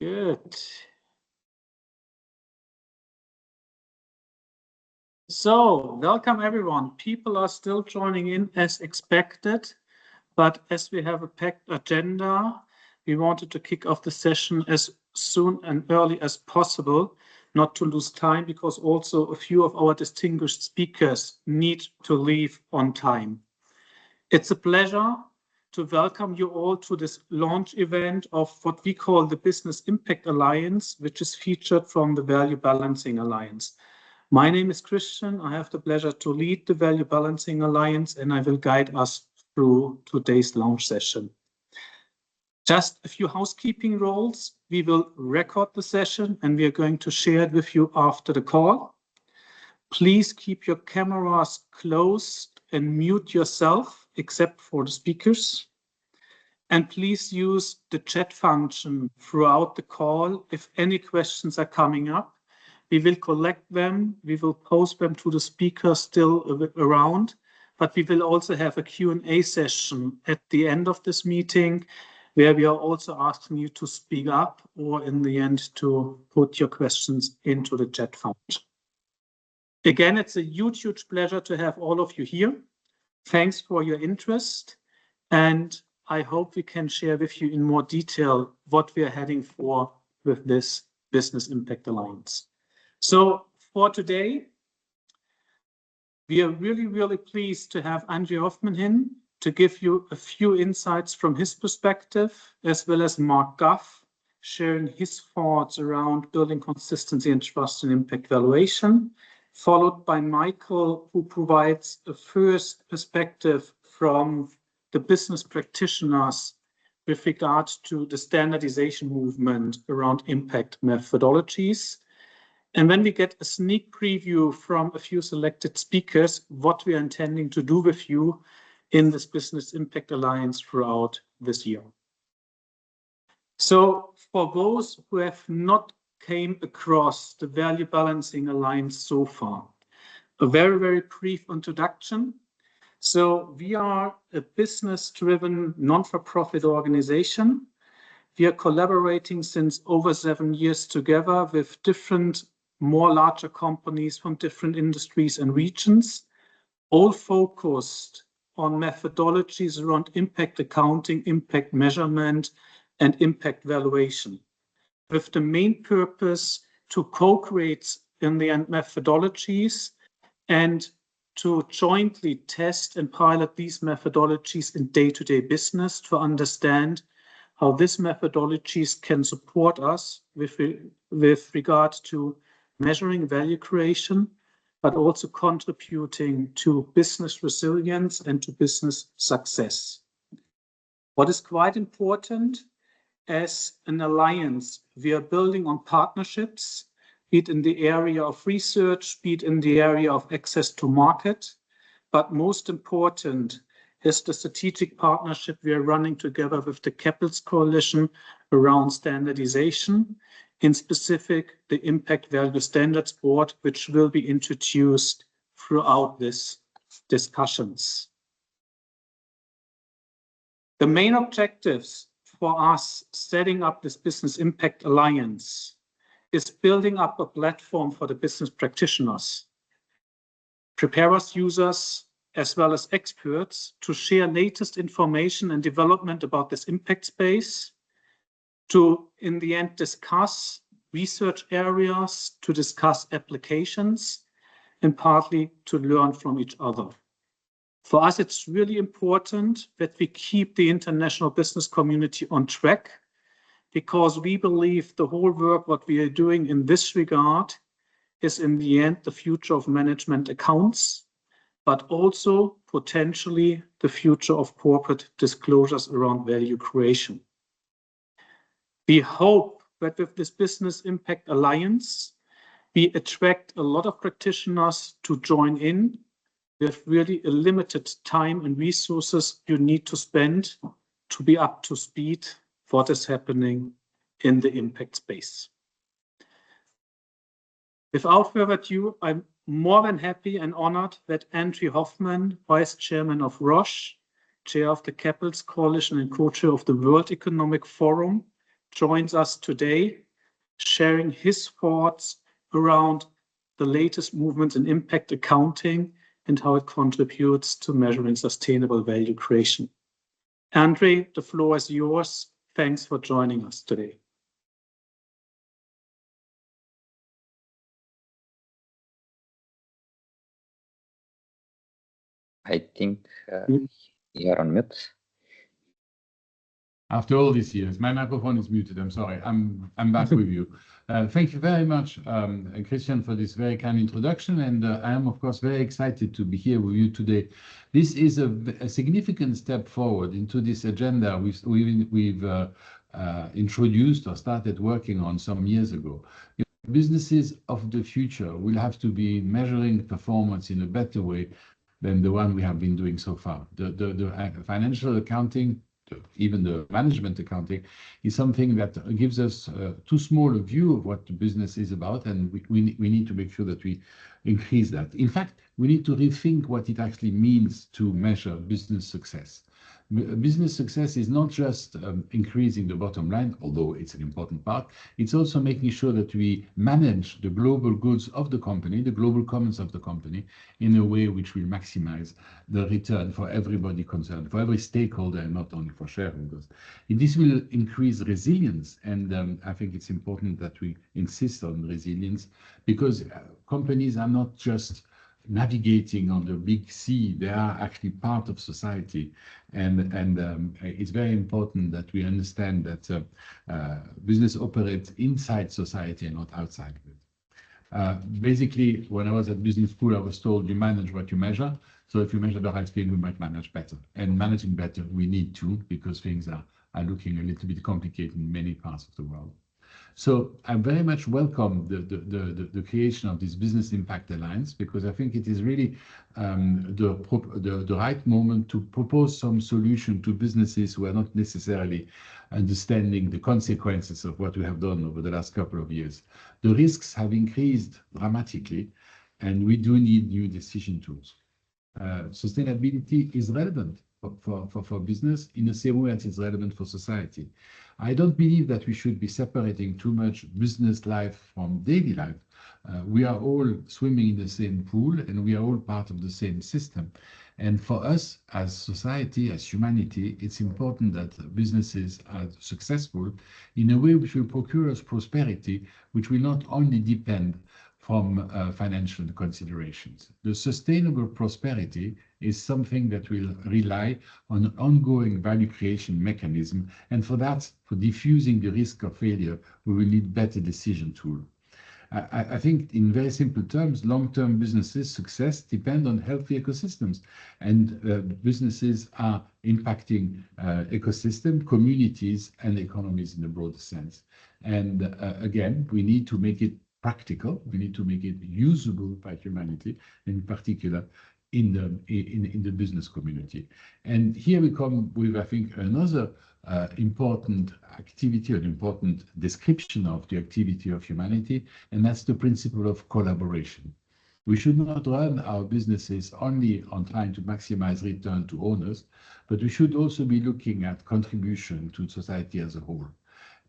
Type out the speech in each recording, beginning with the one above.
Good. So, welcome everyone. People are still joining in as expected, but as we have a packed agenda, we wanted to kick off the session as soon and early as possible, not to lose time, because also a few of our distinguished speakers need to leave on time. It's a pleasure to welcome you all to this launch event of what we call the Business Impact Alliance, which is featured from the Value Balancing Alliance. My name is Christian. I have the pleasure to lead the Value Balancing Alliance, and I will guide us through today's launch session. Just a few housekeeping rules. We will record the session, and we are going to share it with you after the call. Please keep your cameras closed and mute yourself, except for the speakers. And please use the chat function throughout the call. If any questions are coming up, we will collect them. We will post them to the speakers still around, but we will also have a Q&A session at the end of this meeting, where we are also asking you to speak up or in the end to put your questions into the chat function. Again, it's a huge, huge pleasure to have all of you here. Thanks for your interest, and I hope we can share with you in more detail what we are heading for with this Business Impact Alliance. So for today, we are really, really pleased to have Andrew Hoffman in to give you a few insights from his perspective, as well as Mark Guff sharing his thoughts around building consistency and trust in impact valuation, followed by Michael, who provides a first perspective from the business practitioners with regard to the standardization movement around impact methodologies. And then we get a sneak preview from a few selected speakers, what we are intending to do with you in this Business Impact Alliance throughout this year. So for those who have not came across the Value Balancing Alliance so far, a very, very brief introduction. So we are a business-driven, non-for-profit organization. We are collaborating since over 7 years together with different, more larger companies from different industries and regions, all focused on methodologies around impact accounting, impact measurement, and impact valuation, with the main purpose to co-create in the end methodologies and to jointly test and pilot these methodologies in day-to-day business to understand how these methodologies can support us with regard to measuring value creation, but also contributing to business resilience and to business success. What is quite important, as an alliance, we are building on partnerships, be it in the area of research, be it in the area of access to market, but most important is the strategic partnership we are running together with the Capitals Coalition around standardization, in specific the Impact Value Standards Board, which will be introduced throughout these discussions. The main objectives for us setting up this Business Impact Alliance is building up a platform for the business practitioners, preparers, users, as well as experts to share latest information and development about this impact space, to, in the end, discuss research areas, to discuss applications, and partly to learn from each other. For us, it's really important that we keep the international business community on track, because we believe the whole work what we are doing in this regard is in the end the future of management accounts, but also potentially the future of corporate disclosures around value creation. We hope that with this Business Impact Alliance, we attract a lot of practitioners to join in with really a limited time and resources you need to spend to be up to speed what is happening in the impact space. Without further ado, I'm more than happy and honored that Andrew Hoffman, Vice Chairman of Roche, Chair of the Capitals Coalition and Co-Chair of the World Economic Forum, joins us today, sharing his thoughts around the latest movements in impact accounting and how it contributes to measuring sustainable value creation. Andre, the floor is yours. Thanks for joining us today. I think you're on mute. After all these years, my microphone is muted. I'm sorry. I'm back with you. Thank you very much, Christian, for this very kind introduction. And I am, of course, very excited to be here with you today. This is a significant step forward into this agenda we've introduced or started working on some years ago. Businesses of the future will have to be measuring performance in a better way than the one we have been doing so far. The financial accounting, even the management accounting, is something that gives us too small a view of what the business is about, and we need to make sure that we increase that. In fact, we need to rethink what it actually means to measure business success. Business success is not just increasing the bottom line, although it's an important part. It's also making sure that we manage the global goods of the company, the global commons of the company, in a way which will maximize the return for everybody concerned, for every stakeholder, and not only for shareholders. And this will increase resilience, and I think it's important that we insist on resilience, because companies are not just navigating on the big sea. They are actually part of society, and it's very important that we understand that business operates inside society and not outside of it. Basically, when I was at business school, I was told you manage what you measure. So if you measure the right thing, we might manage better. And managing better, we need to, because things are looking a little bit complicated in many parts of the world. So I very much welcome the creation of this Business Impact Alliance, because I think it is really the right moment to propose some solution to businesses who are not necessarily understanding the consequences of what we have done over the last couple of years. The risks have increased dramatically, and we do need new decision tools. Sustainability is relevant for business in the same way as it's relevant for society. I don't believe that we should be separating too much business life from daily life. We are all swimming in the same pool, and we are all part of the same system. And for us as society, as humanity, it's important that businesses are successful in a way which will procure us prosperity, which will not only depend from financial considerations. The sustainable prosperity is something that will rely on an ongoing value creation mechanism. And for that, for diffusing the risk of failure, we will need better decision tools. I think in very simple terms, long-term businesses' success depend on healthy ecosystems, and businesses are impacting ecosystem, communities, and economies in a broader sense. And again, we need to make it practical. We need to make it usable by humanity, in particular in the business community. And here we come with, I think, another important activity, an important description of the activity of humanity, and that's the principle of collaboration. We should not run our businesses only on trying to maximize return to owners, but we should also be looking at contribution to society as a whole.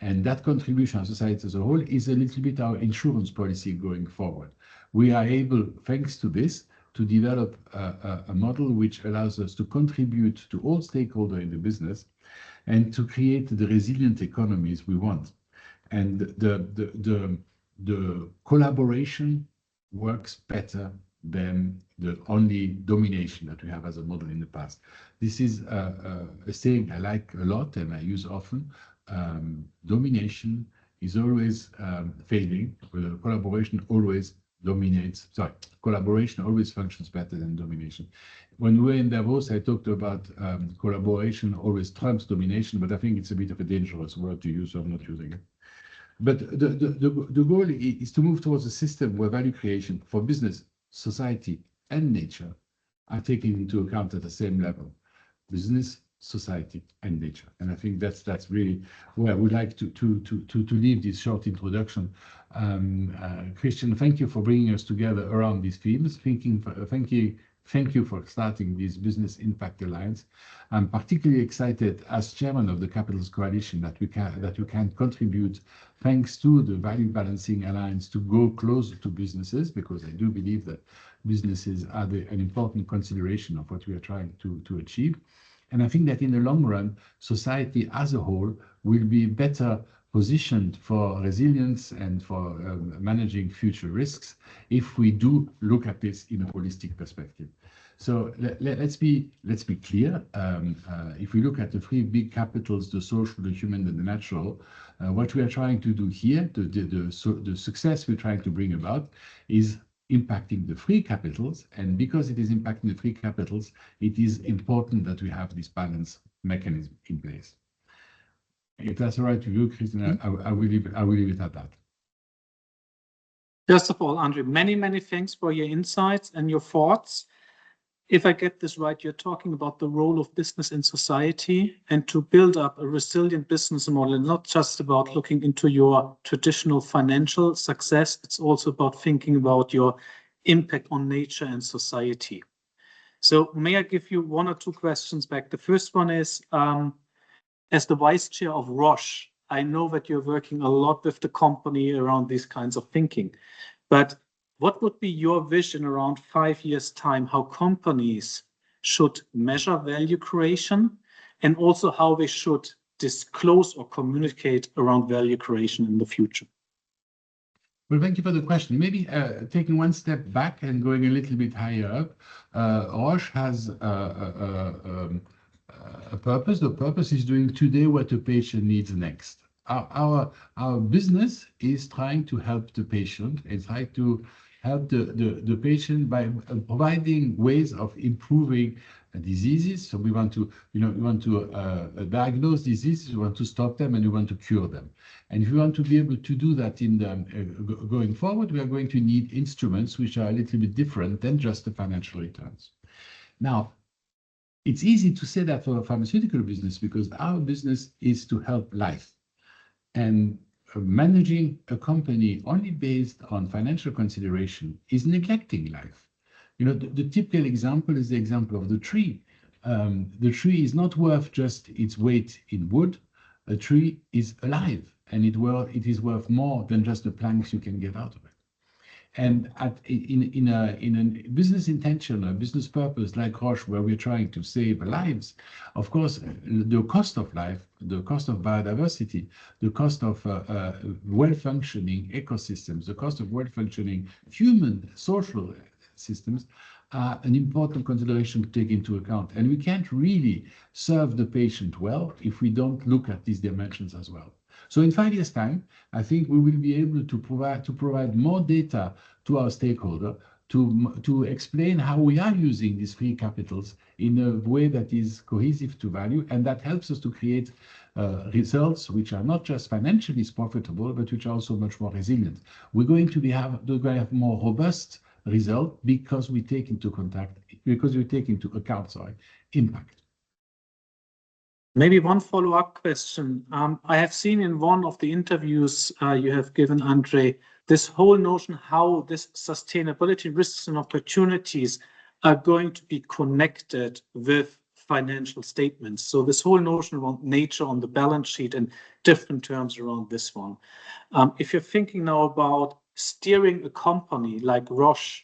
And that contribution to society as a whole is a little bit our insurance policy going forward. We are able, thanks to this, to develop a model which allows us to contribute to all stakeholders in the business and to create the resilient economies we want. And the collaboration works better than the only domination that we have as a model in the past. This is a saying I like a lot and I use often. Domination is always failing, where collaboration always dominates. Sorry, collaboration always functions better than domination. When we were in Davos, I talked about collaboration always trumps domination, but I think it's a bit of a dangerous word to use, so I'm not using it. But the goal is to move towards a system where value creation for business, society, and nature are taken into account at the same level. Business, society, and nature. And I think that's really where I would like to leave this short introduction. Christian, thank you for bringing us together around these themes. Thank you Thank you for starting this Business Impact Alliance. I'm particularly excited as chairman of the Capitals Coalition that we can contribute, thanks to the Value Balancing Alliance, to go closer to businesses, because I do believe that businesses are an important consideration of what we are trying to achieve. And I think that in the long run, society as a whole will be better positioned for resilience and for managing future risks if we do look at this in a holistic perspective. So let's be clear. If we look at the three big capitals, the social, the human, and the natural, what we are trying to do here, the success we're trying to bring about, is impacting the three capitals. And because it is impacting the three capitals, it is important that we have this balance mechanism in place. If that's all right with you, Christian, I will leave it at that. First of all, Andre, many thanks for your insights and your thoughts. If I get this right, you're talking about the role of business in society, and to build up a resilient business model, not just about looking into your traditional financial success, it's also about thinking about your impact on nature and society. So may I give you one or two questions back? The first one is, as the vice chair of Roche, I know that you're working a lot with the company around these kinds of thinking, but what would be your vision around 5 years' time, how companies should measure value creation, and also how they should disclose or communicate around value creation in the future? Well, thank you for the question. Maybe taking one step back and going a little bit higher up, Roche has a purpose. The purpose is doing today what the patient needs next. Our business is trying to help the patient and try to help the patient by providing ways of improving diseases. So we want to, diagnose diseases, we want to stop them, and we want to cure them. And if we want to be able to do that going forward, we are going to need instruments which are a little bit different than just the financial returns. Now, it's easy to say that for a pharmaceutical business because our business is to help life. And managing a company only based on financial consideration is neglecting life. The typical example is the example of the tree. The tree is not worth just its weight in wood. A tree is alive, and it is worth more than just the planks you can get out of it. And in a business intention, a business purpose like Roche, where we're trying to save lives, of course, the cost of life, the cost of biodiversity, the cost of well-functioning ecosystems, the cost of well-functioning human social systems are an important consideration to take into account. And we can't really serve the patient well if we don't look at these dimensions as well. So in 5 years' time, I think we will be able to provide more data to our stakeholder to explain how we are using these three capitals in a way that is cohesive to value, and that helps us to create results which are not just financially profitable, but which are also much more resilient. We're going to have more robust result because we take into account impact. Maybe one follow-up question. I have seen in one of the interviews you have given, Andre, this whole notion how this sustainability risks and opportunities are going to be connected with financial statements. So this whole notion around nature on the balance sheet and different terms around this one. If you're thinking now about steering a company like Roche,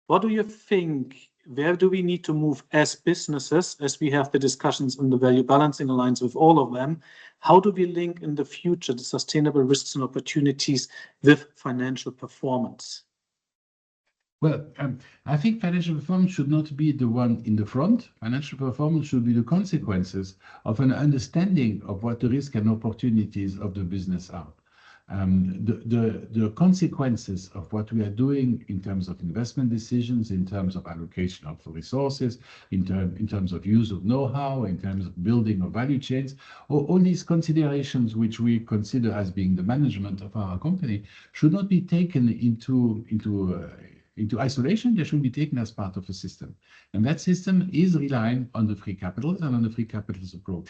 what do you think? Where do we need to move as businesses, as we have the discussions in the Value Balancing Alliance with all of them? How do we link in the future the sustainable risks and opportunities with financial performance? Well, I think financial performance should not be the one in the front. Financial performance should be the consequences of an understanding of what the risks and opportunities of the business are. The consequences of what we are doing in terms of investment decisions, in terms of allocation of resources, in terms of use of know-how, in terms of building of value chains, all these considerations which we consider as being the management of our company should not be taken into isolation. They should be taken as part of a system. And that system is relying on the three capitals and on the three capitals approach.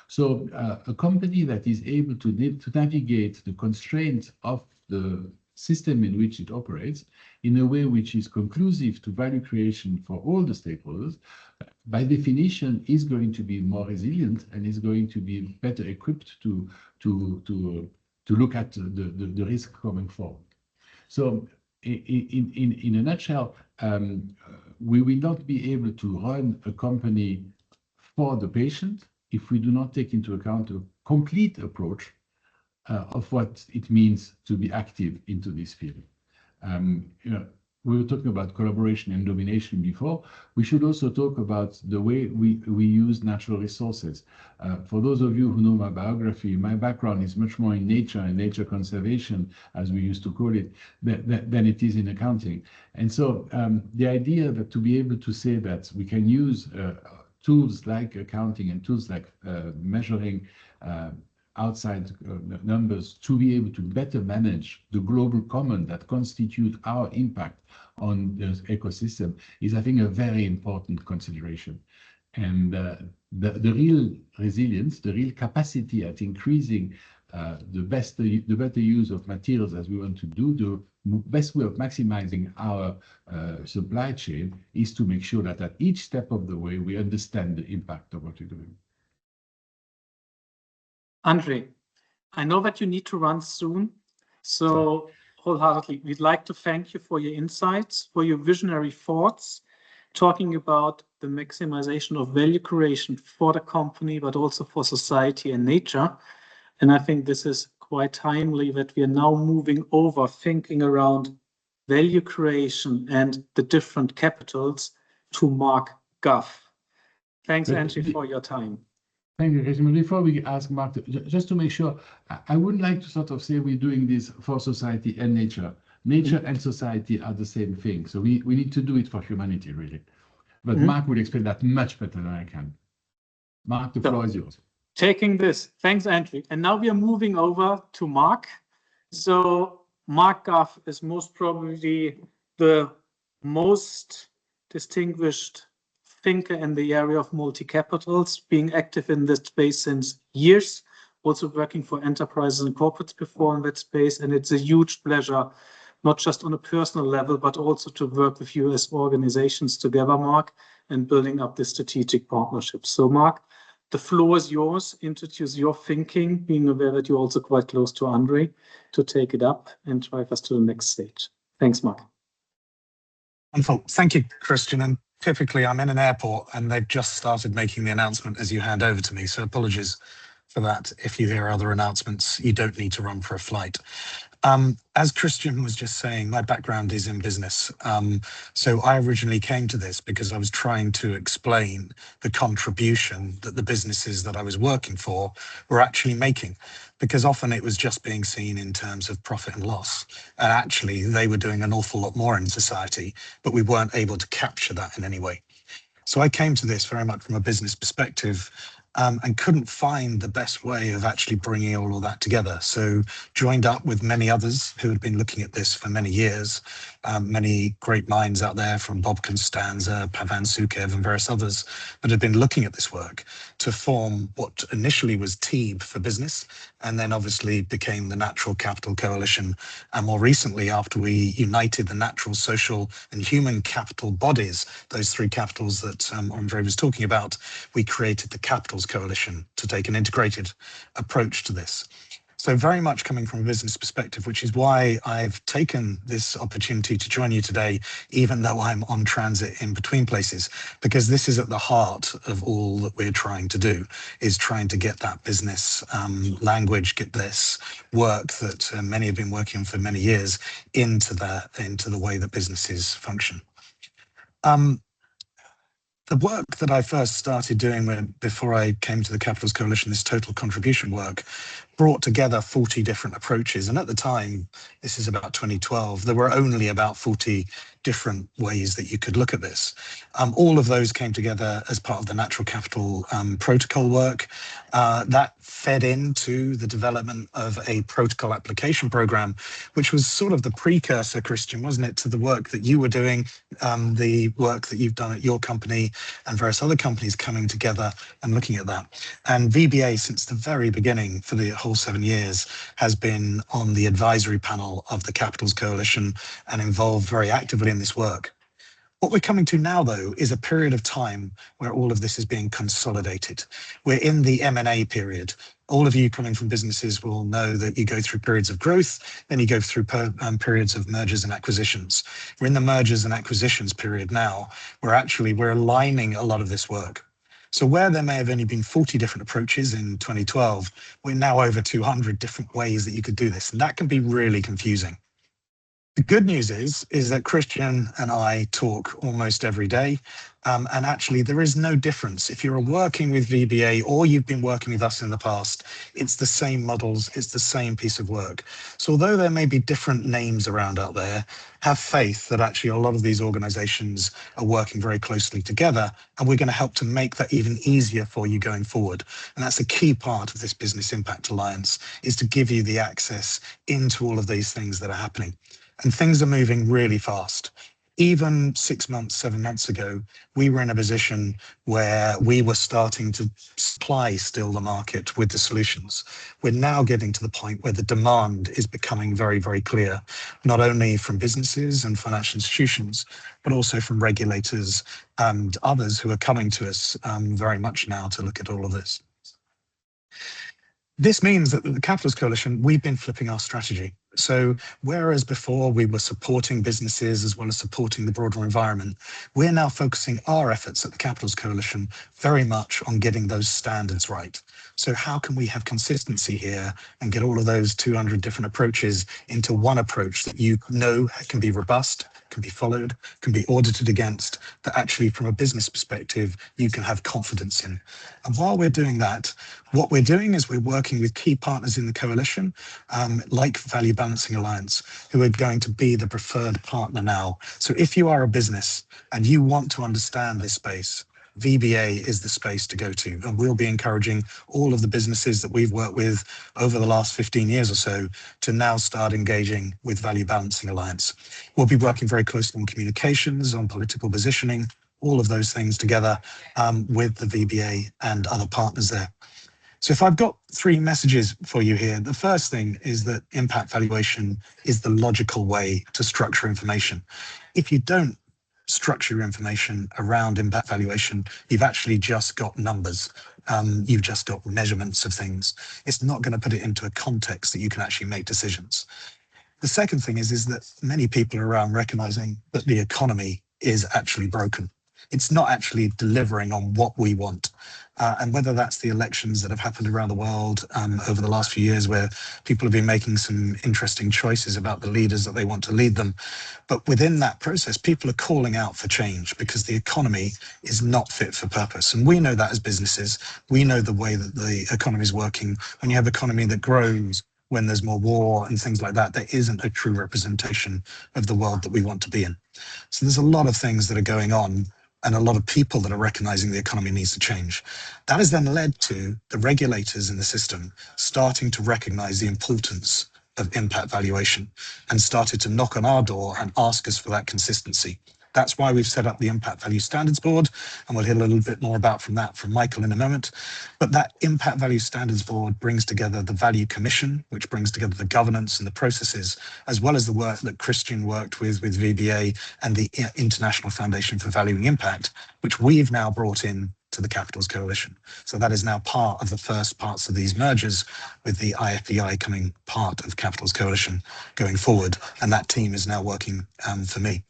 So a company that is able to navigate the constraints of the system in which it operates in a way which is conclusive to value creation for all the stakeholders, by definition is going to be more resilient and is going to be better equipped to look at the risk coming forward. So in a nutshell, we will not be able to run a company for the patient if we do not take into account a complete approach of what it means to be active into this field. We were talking about collaboration and domination before. We should also talk about the way we use natural resources. For those of you who know my biography, my background is much more in nature and nature conservation, as we used to call it, than it is in accounting. And so the idea that to be able to say that we can use tools like accounting and tools like measuring outside numbers to be able to better manage the global common that constitute our impact on the ecosystem is, I think, a very important consideration. And the real resilience, the real capacity at increasing the better use of materials as we want to do, the best way of maximizing our supply chain is to make sure that at each step of the way, we understand the impact of what we're doing. Andre, I know that you need to run soon, so wholeheartedly, we'd like to thank you for your insights, for your visionary thoughts, talking about the maximization of value creation for the company, but also for society and nature. And I think this is quite timely that we are now moving over thinking around value creation and the different capitals to Mark Guff. Thanks, Angie, for your time. Thank you, Christian. Before we ask Mark, just to make sure, I wouldn't like to sort of say we're doing this for society and nature. Nature and society are the same thing. So we need to do it for humanity, really. But Mark will explain that much better than I can. Mark, the floor is yours. Taking this, thanks, Andrew. And now we are moving over to Mark. So Mark Guff is most probably the most distinguished thinker in the area of multi-capitals, being active in this space since years, also working for enterprises and corporates before in that space. And it's a huge pleasure, not just on a personal level, but also to work with you as organizations together, Mark, and building up this strategic partnership. So Mark, the floor is yours. Introduce your thinking, being aware that you're also quite close to Andre, to take it up and drive us to the next stage. Thanks, Mark. Wonderful. Thank you, Christian. And typically I'm in an airport and they've just started making the announcement as you hand over to me. So apologies for that. If you hear other announcements, you don't need to run for a flight. As Christian was just saying, my background is in business. So I originally came to this because I was trying to explain the contribution that the businesses that I was working for were actually making, because often it was just being seen in terms of profit and loss. And actually they were doing an awful lot more in society, but we weren't able to capture that in any way. So I came to this very much from a business perspective, and couldn't find the best way of actually bringing all of that together. So joined up with many others who had been looking at this for many years, many great minds out there from Bob Constanza, Pavan Sukev and various others that had been looking at this work to form what initially was TEEB for business, and then obviously became the Natural Capital Coalition. And more recently, after we united the natural, social and human capital bodies, those three capitals that Andre was talking about, we created the Capitals Coalition to take an integrated approach to this. So very much coming from a business perspective, which is why I've taken this opportunity to join you today, even though I'm on transit in between places, because this is at the heart of all that we're trying to do, is trying to get that business language, get this work that many have been working for many years into the way that businesses function. The work that I first started doing before I came to the Capitals Coalition, this total contribution work, brought together 40 different approaches. And at the time, this is about 2012, there were only about 40 different ways that you could look at this. All of those came together as part of the Natural Capital protocol work. That fed into the development of a protocol application program, which was sort of the precursor, Christian, wasn't it, to the work that you were doing, the work that you've done at your company and various other companies coming together and looking at that. And VBA, since the very beginning, for the whole 7 years has been on the advisory panel of the Capitals Coalition and involved very actively in this work. What we're coming to now, though, is a period of time where all of this is being consolidated. We're in the M&A period. All of you coming from businesses will know that you go through periods of growth, then you go through periods of mergers and acquisitions. We're in the mergers and acquisitions period now, where actually we're aligning a lot of this work. So where there may have only been 40 different approaches in 2012, we're now over 200 different ways that you could do this, and that can be really confusing. The good news is that Christian and I talk almost every day, and actually there is no difference. If you're working with VBA or you've been working with us in the past, it's the same models, it's the same piece of work. So although there may be different names around out there, have faith that actually a lot of these organizations are working very closely together, and we're going to help to make that even easier for you going forward. And that's a key part of this Business Impact Alliance, is to give you the access into all of these things that are happening. And things are moving really fast. Even 6 months, 7 months ago, we were in a position where we were starting to supply still the market with the solutions. We're now getting to the point where the demand is becoming very, very clear, not only from businesses and financial institutions, but also from regulators and others who are coming to us very much now to look at all of this. This means that the Capitals Coalition, we've been flipping our strategy. So whereas before we were supporting businesses as well as supporting the broader environment, we're now focusing our efforts at the Capitals Coalition very much on getting those standards right. So how can we have consistency here and get all of those 200 different approaches into one approach that you know can be robust, can be followed, can be audited against, that actually from a business perspective, you can have confidence in. And while we're doing that, what we're doing is we're working with key partners in the coalition, like Value Balancing Alliance, who are going to be the preferred partner now. So if you are a business and you want to understand this space, VBA is the space to go to, and we'll be encouraging all of the businesses that we've worked with over the last 15 years or so to now start engaging with Value Balancing Alliance. We'll be working very closely on communications, on political positioning, all of those things together with the VBA and other partners there. So if I've got 3 messages for you here, the first thing is that impact valuation is the logical way to structure information. If you don't structure your information around impact valuation, you've actually just got numbers. You've just got measurements of things. It's not going to put it into a context that you can actually make decisions. The second thing is that many people are around recognizing that the economy is actually broken. It's not actually delivering on what we want. And whether that's the elections that have happened around the world over the last few years, where people have been making some interesting choices about the leaders that they want to lead them. But within that process, people are calling out for change because the economy is not fit for purpose. And we know that as businesses. We know the way that the economy is working. When you have an economy that grows, when there's more war and things like that, there isn't a true representation of the world that we want to be in. So there's a lot of things that are going on, and a lot of people that are recognizing the economy needs to change. That has then led to the regulators in the system starting to recognize the importance of impact valuation and started to knock on our door and ask us for that consistency. That's why we've set up the Impact Value Standards Board, and we'll hear a little bit more about from Michael in a moment. But that Impact Value Standards Board brings together the Value Commission, which brings together the governance and the processes, as well as the work that Christian worked with VBA and the International Foundation for Valuing Impact, which we've now brought in to the Capitals Coalition. So that is now part of the first parts of these mergers, with the IFVI coming part of Capitals Coalition going forward. And that team is now working for me.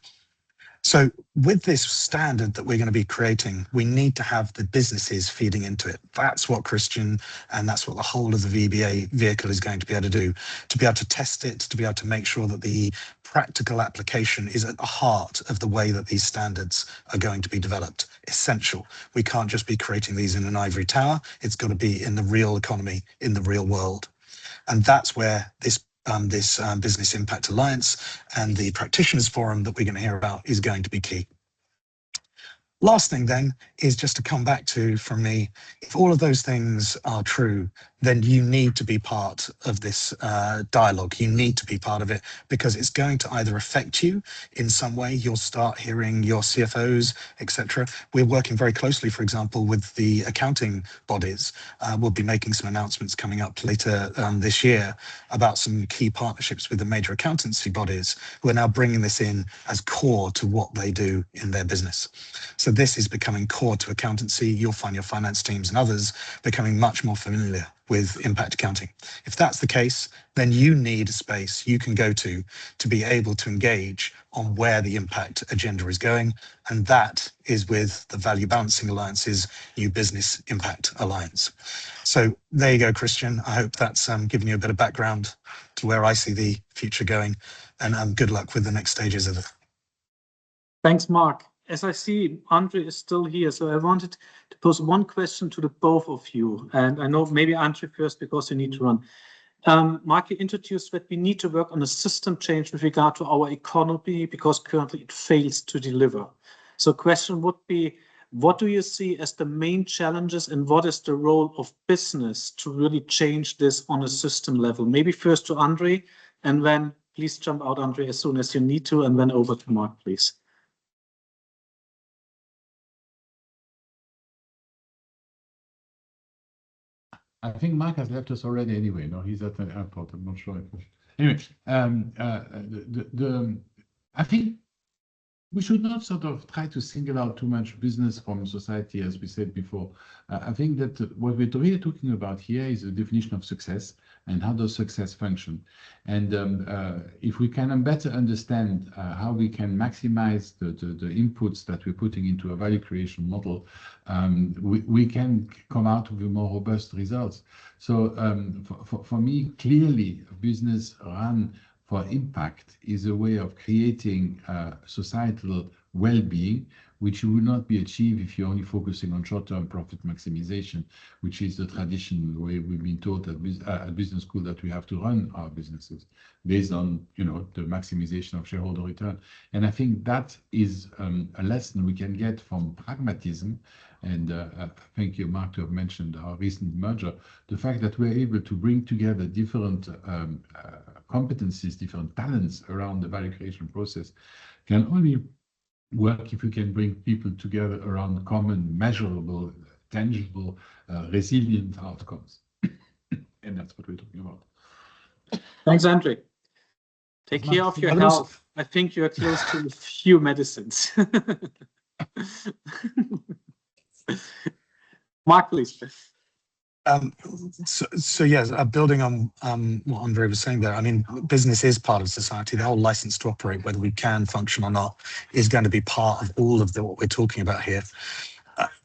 So with this standard that we're going to be creating, we need to have the businesses feeding into it. That's what Christian and that's what the whole of the VBA vehicle is going to be able to do, to be able to test it, to be able to make sure that the practical application is at the heart of the way that these standards are going to be developed. Essential. We can't just be creating these in an ivory tower. It's got to be in the real economy, in the real world. And that's where this Business Impact Alliance and the Practitioners Forum that we're going to hear about is going to be key. Last thing then is just to come back to, from me, if all of those things are true, then you need to be part of this dialogue. You need to be part of it because it's going to either affect you in some way. You'll start hearing your CFOs, etc. We're working very closely, for example, with the accounting bodies. We'll be making some announcements coming up later this year about some key partnerships with the major accountancy bodies who are now bringing this in as core to what they do in their business. So this is becoming core to accountancy. You'll find your finance teams and others becoming much more familiar with impact accounting. If that's the case, then you need a space you can go to be able to engage on where the impact agenda is going. And that is with the Value Balancing Alliance's New Business Impact Alliance. So there you go, Christian. I hope that's given you a bit of background to where I see the future going, and good luck with the next stages of it. Thanks, Mark. As I see, Andre is still here, so I wanted to pose one question to the both of you. And I know maybe Andre first because you need to run. Mark, you introduced that we need to work on a system change with regard to our economy because currently it fails to deliver. So question would be, what do you see as the main challenges and what is the role of business to really change this on a system level? Maybe first to Andre, and then please jump out, Andre, as soon as you need to, and then over to Mark, please. I think Mark has left us already anyway. No, he's at the airport. I'm not sure. Anyway, I think we should not sort of try to single out too much business from society, as we said before. I think that what we're really talking about here is the definition of success and how does success function. And if we can better understand how we can maximize the inputs that we're putting into a value creation model, we can come out with more robust results. So for me, clearly, a business run for impact is a way of creating societal well-being, which will not be achieved if you're only focusing on short-term profit maximization, which is the traditional way we've been taught at business school that we have to run our businesses based on, the maximization of shareholder return. And I think that is a lesson we can get from pragmatism. And thank you, Mark, to have mentioned our recent merger. The fact that we're able to bring together different competencies, different talents around the value creation process can only work if we can bring people together around common, measurable, tangible, resilient outcomes. And that's what we're talking about. Thanks, Andre. Take care of your health. I think you're close to a few medicines. Mark, please. So yes, building on what Andre was saying there, I mean, business is part of society. The whole license to operate, whether we can function or not, is going to be part of all of what we're talking about here.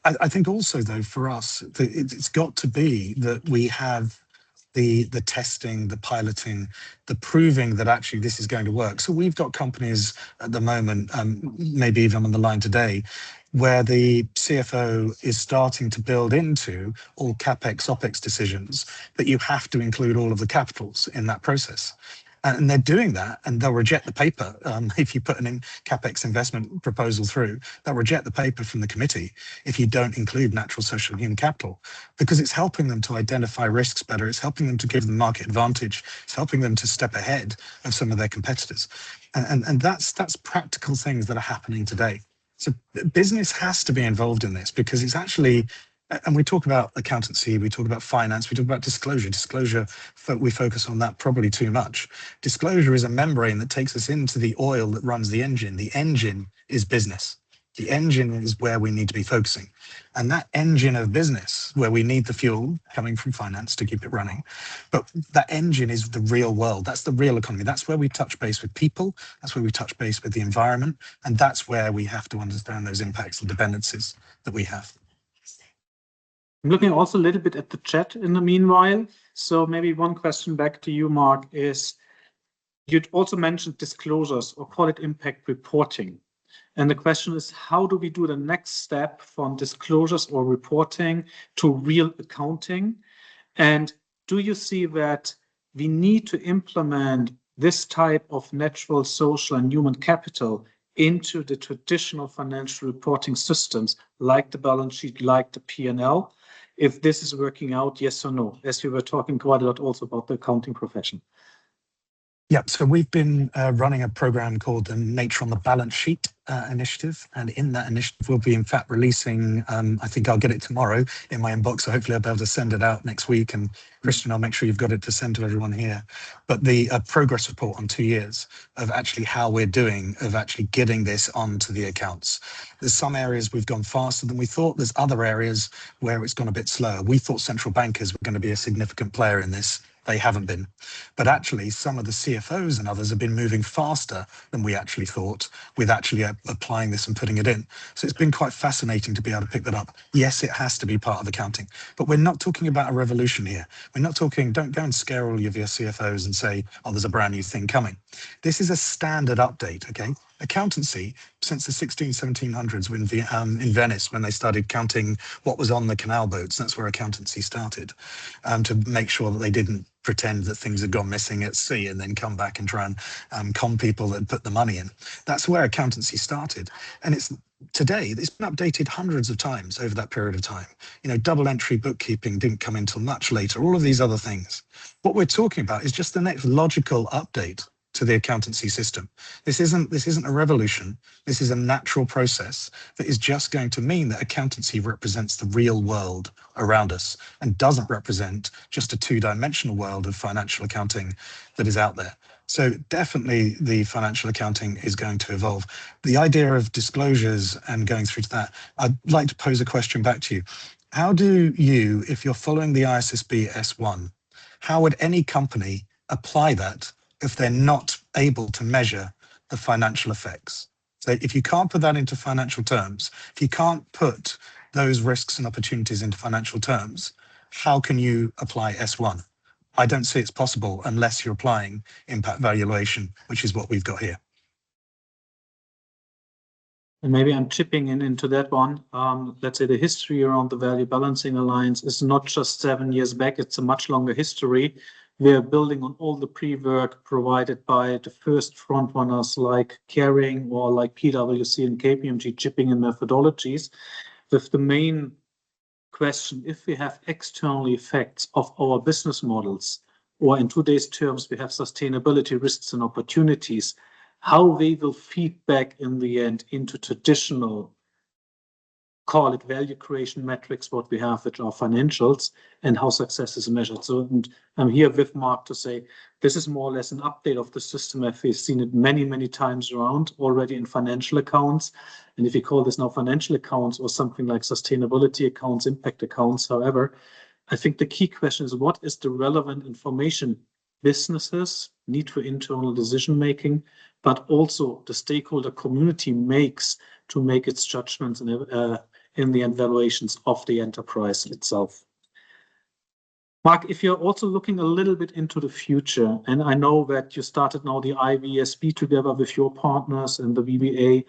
I think also, though, for us, it's got to be that we have the testing, the piloting, the proving that actually this is going to work. So we've got companies at the moment, maybe even on the line today, where the CFO is starting to build into all CapEx, OpEx decisions that you have to include all of the capitals in that process. And they're doing that, and they'll reject the paper. If you put an CapEx investment proposal through, they'll reject the paper from the committee if you don't include natural, social, and human capital, because it's helping them to identify risks better. It's helping them to give them market advantage. It's helping them to step ahead of some of their competitors. And that's practical things that are happening today. So business has to be involved in this because it's actually, and we talk about accountancy, we talk about finance, we talk about disclosure. Disclosure, we focus on that probably too much. Disclosure is a membrane that takes us into the oil that runs the engine. The engine is business. The engine is where we need to be focusing. And that engine of business, where we need the fuel coming from finance to keep it running, but that engine is the real world. That's the real economy. That's where we touch base with people. That's where we touch base with the environment. And that's where we have to understand those impacts and dependencies that we have. I'm looking also a little bit at the chat in the meanwhile. So maybe one question back to you, Mark, is you'd also mentioned disclosures or call it impact reporting. And the question is, how do we do the next step from disclosures or reporting to real accounting? And do you see that we need to implement this type of natural, social, and human capital into the traditional financial reporting systems, like the balance sheet, like the P&L? if this is working out, yes or no, as we were talking quite a lot also about the accounting profession. Yeah, so we've been running a program called the Nature on the Balance Sheet initiative. And in that initiative, we'll be in fact releasing, I think I'll get it tomorrow in my inbox. So hopefully I'll be able to send it out next week. And Christian, I'll make sure you've got it to send to everyone here. But the progress report on 2 years of actually how we're doing, of actually getting this onto the accounts. There's some areas we've gone faster than we thought. There's other areas where it's gone a bit slower. We thought central bankers were going to be a significant player in this. They haven't been. But actually, some of the CFOs and others have been moving faster than we actually thought with actually applying this and putting it in. So it's been quite fascinating to be able to pick that up. Yes, it has to be part of accounting, but we're not talking about a revolution here. We're not talking, don't go and scare all of your CFOs and say, oh, there's a brand new thing coming. This is a standard update, okay? Accountancy, since the 1700s in Venice, when they started counting what was on the canal boats, that's where accountancy started, to make sure that they didn't pretend that things had gone missing at sea and then come back and try and con people that put the money in. That's where accountancy started. And it's today, it's been updated hundreds of times over that period of time. You know, double entry bookkeeping didn't come until much later, all of these other things. What we're talking about is just the next logical update to the accountancy system. This isn't a revolution. This is a natural process that is just going to mean that accountancy represents the real world around us and doesn't represent just a two-dimensional world of financial accounting that is out there. So definitely the financial accounting is going to evolve. The idea of disclosures and going through to that, I'd like to pose a question back to you. How do you, if you're following the ISSB S1, how would any company apply that if they're not able to measure the financial effects? So if you can't put that into financial terms, if you can't put those risks and opportunities into financial terms, how can you apply S1? I don't see it's possible unless you're applying impact valuation, which is what we've got here. And maybe I'm chipping into that one. Let's say the history around the Value Balancing Alliance is not just 7 years back, it's a much longer history. We're building on all the pre-work provided by the first front runners like Caring or like PwC and KPMG chipping in methodologies, with the main question, if we have external effects of our business models, or in today's terms, we have sustainability risks and opportunities, how they will feed back in the end into traditional, call it value creation metrics, what we have, which are financials, and how success is measured. So, and I'm here with Mark to say, this is more or less an update of the system. We've seen it many, many times around already in financial accounts. And if you call this now financial accounts or something like sustainability accounts, impact accounts, however, I think the key question is, what is the relevant information businesses need for internal decision-making, but also the stakeholder community makes to make its judgments in the evaluations of the enterprise itself. Mark, if you're also looking a little bit into the future, and I know that you started now the IVSB together with your partners and the VBA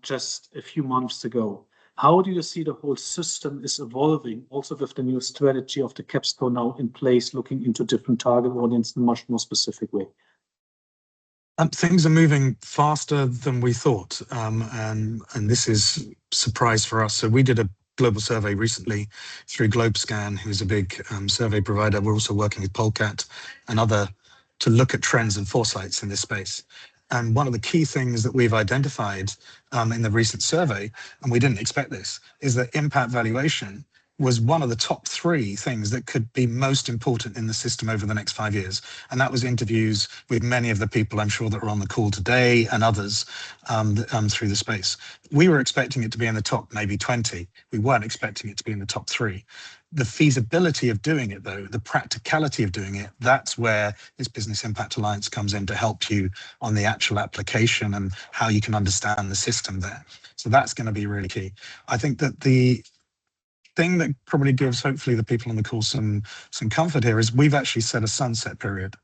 just a few months ago. How do you see the whole system is evolving, also with the new strategy of the Capsco now in place, looking into different target audience in a much more specific way? Things are moving faster than we thought, and this is a surprise for us. So we did a global survey recently through GlobeScan, who's a big survey provider. We're also working with Polcat and other to look at trends and foresights in this space. And one of the key things that we've identified in the recent survey, and we didn't expect this, is that impact valuation was one of the top 3 things that could be most important in the system over the next 5 years. And that was interviews with many of the people I'm sure that are on the call today and others through the space. We were expecting it to be in the top maybe 20. We weren't expecting it to be in the top 3. The feasibility of doing it, though, the practicality of doing it, that's where this Business Impact Alliance comes in to help you on the actual application and how you can understand the system there. So that's going to be really key. I think that the thing that probably gives hopefully the people on the call some comfort here is we've actually set a sunset period.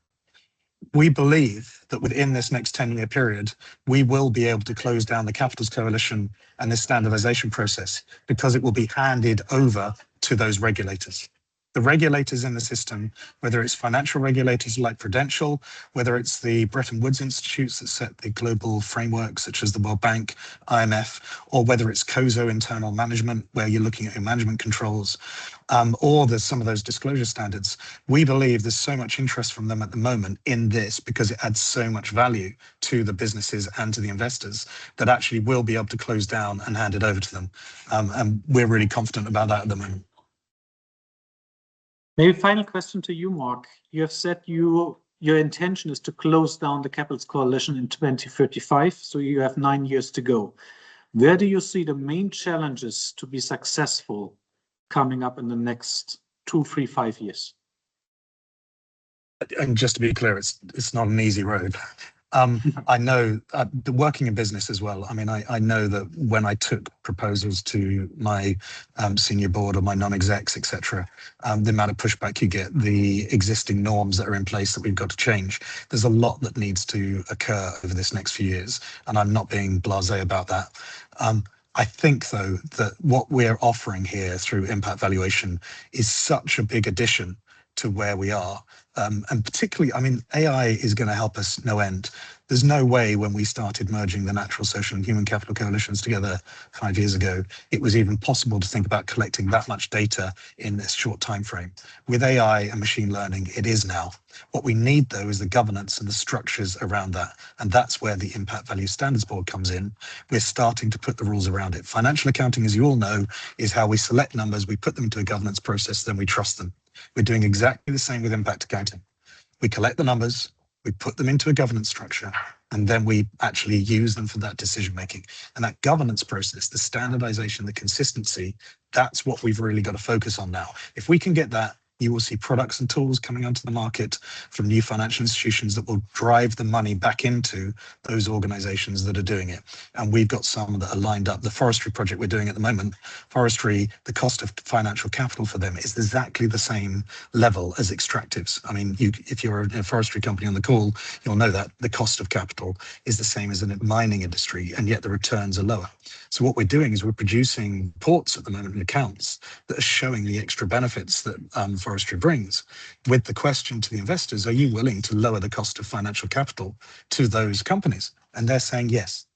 We believe that within this next 10-year period, we will be able to close down the Capitals Coalition and this standardization process because it will be handed over to those regulators. The regulators in the system, whether it's financial regulators like Prudential, whether it's the Bretton Woods institutes that set the global framework, such as the World Bank, IMF, or whether it's COSO internal management, where you're looking at your management controls, or there's some of those disclosure standards. We believe there's so much interest from them at the moment in this because it adds so much value to the businesses and to the investors that actually we'll be able to close down and hand it over to them. And we're really confident about that at the moment. Maybe final question to you, Mark. You have said your intention is to close down the Capitals Coalition in 2035, so you have 9 years to go. Where do you see the main challenges to be successful coming up in the next 2, 3, 5 years? And just to be clear, it's not an easy road. I know the working in business as well. I mean, I know that when I took proposals to my senior board or my non-execs, etc., the amount of pushback you get, the existing norms that are in place that we've got to change. There's a lot that needs to occur over this next few years, and I'm not being blasé about that. I think, though, that what we're offering here through impact valuation is such a big addition to where we are. And particularly, I mean, AI is going to help us no end. There's no way when we started merging the natural, social and human capital coalitions together 5 years ago, it was even possible to think about collecting that much data in this short time frame. With AI and machine learning, it is now. What we need, though, is the governance and the structures around that. And that's where the Impact Value Standards Board comes in. We're starting to put the rules around it. Financial accounting, as you all know, is how we select numbers, we put them into a governance process, then we trust them. We're doing exactly the same with impact accounting. We collect the numbers, we put them into a governance structure, and then we actually use them for that decision making. And that governance process, the standardization, the consistency, that's what we've really got to focus on now. If we can get that, you will see products and tools coming onto the market from new financial institutions that will drive the money back into those organizations that are doing it. And we've got some that are lined up. The forestry project we're doing at the moment, forestry, the cost of financial capital for them is exactly the same level as extractives. I mean, if you're a forestry company on the call, you'll know that the cost of capital is the same as in the mining industry, and yet the returns are lower. So what we're doing is we're producing reports at the moment and accounts that are showing the extra benefits that forestry brings, with the question to the investors, are you willing to lower the cost of financial capital to those companies? And they're saying yes.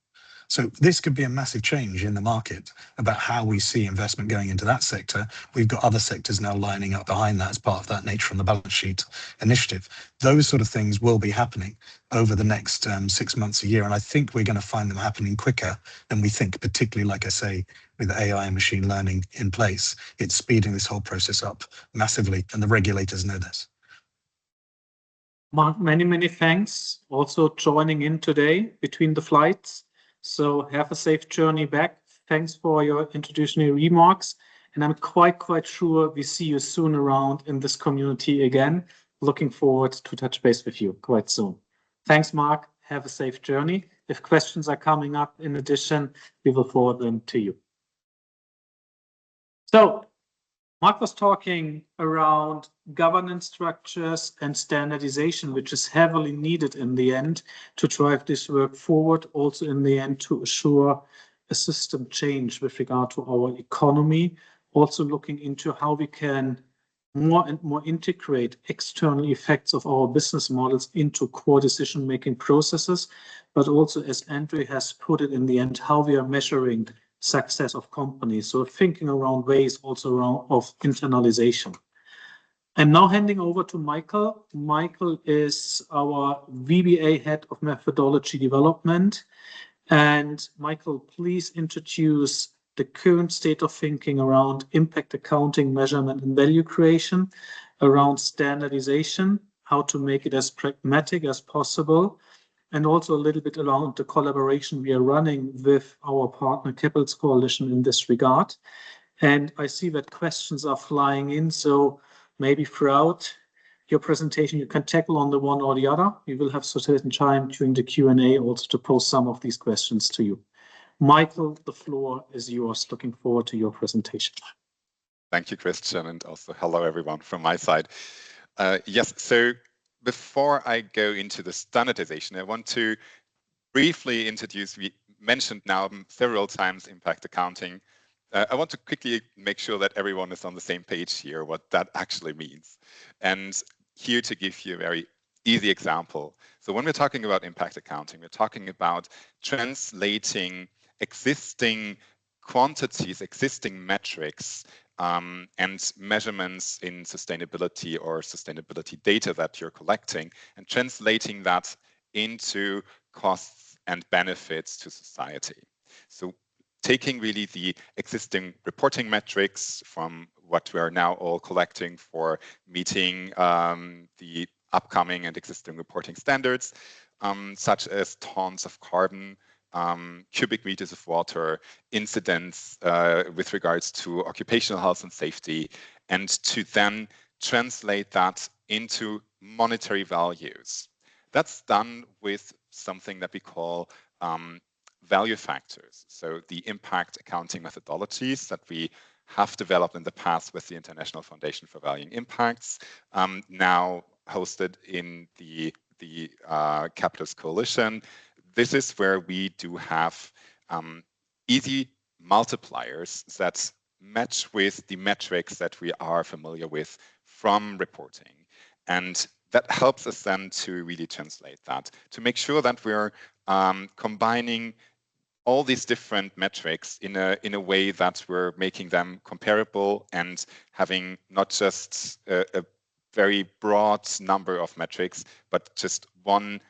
So this could be a massive change in the market about how we see investment going into that sector. We've got other sectors now lining up behind that as part of that nature on the balance sheet initiative. Those sort of things will be happening over the next 6 months, a year. And I think we're going to find them happening quicker than we think, particularly, like I say, with AI and machine learning in place. It's speeding this whole process up massively, and the regulators know this. Mark, many, many thanks. Also joining in today between the flights. So have a safe journey back. Thanks for your introductory remarks. And I'm quite sure we see you soon around in this community again. Looking forward to touch base with you quite soon. Thanks, Mark. Have a safe journey. If questions are coming up in addition, we will forward them to you. So Mark was talking around governance structures and standardization, which is heavily needed in the end to drive this work forward, also in the end to assure a system change with regard to our economy, also looking into how we can more and more integrate external effects of our business models into core decision-making processes, but also, as Andrew has put it in the end, how we are measuring success of companies. So thinking around ways also around of internalization. I'm now handing over to Michael. Michael is our VBA head of methodology development. And Michael, please introduce the current state of thinking around impact accounting, measurement and value creation, around standardization, how to make it as pragmatic as possible, and also a little bit around the collaboration we are running with our partner Capitals Coalition in this regard. And I see that questions are flying in, so maybe throughout your presentation you can tackle on the one or the other. We will have certain time during the Q&A also to pose some of these questions to you. Michael, the floor is yours. Looking forward to your presentation. Thank you, Christian, and also hello everyone from my side. Yes, so before I go into the standardization, I want to briefly introduce, we mentioned now several times impact accounting, I want to quickly make sure that everyone is on the same page here, what that actually means. And here to give you a very easy example. So when we're talking about impact accounting, we're talking about translating existing quantities, existing metrics, and measurements in sustainability or sustainability data that you're collecting, and translating that into costs and benefits to society. So taking really the existing reporting metrics from what we are now all collecting for meeting the upcoming and existing reporting standards, such as tons of carbon, cubic meters of water, incidents with regards to occupational health and safety, and to then translate that into monetary values. That's done with something that we call value factors. So the impact accounting methodologies that we have developed in the past with the International Foundation for Valuing Impacts, now hosted in the Capitalist Coalition. This is where we do have easy multipliers that match with the metrics that we are familiar with from reporting. And that helps us then to really translate that, to make sure that we're combining all these different metrics in a way that we're making them comparable and having not just a very broad number of metrics, but just one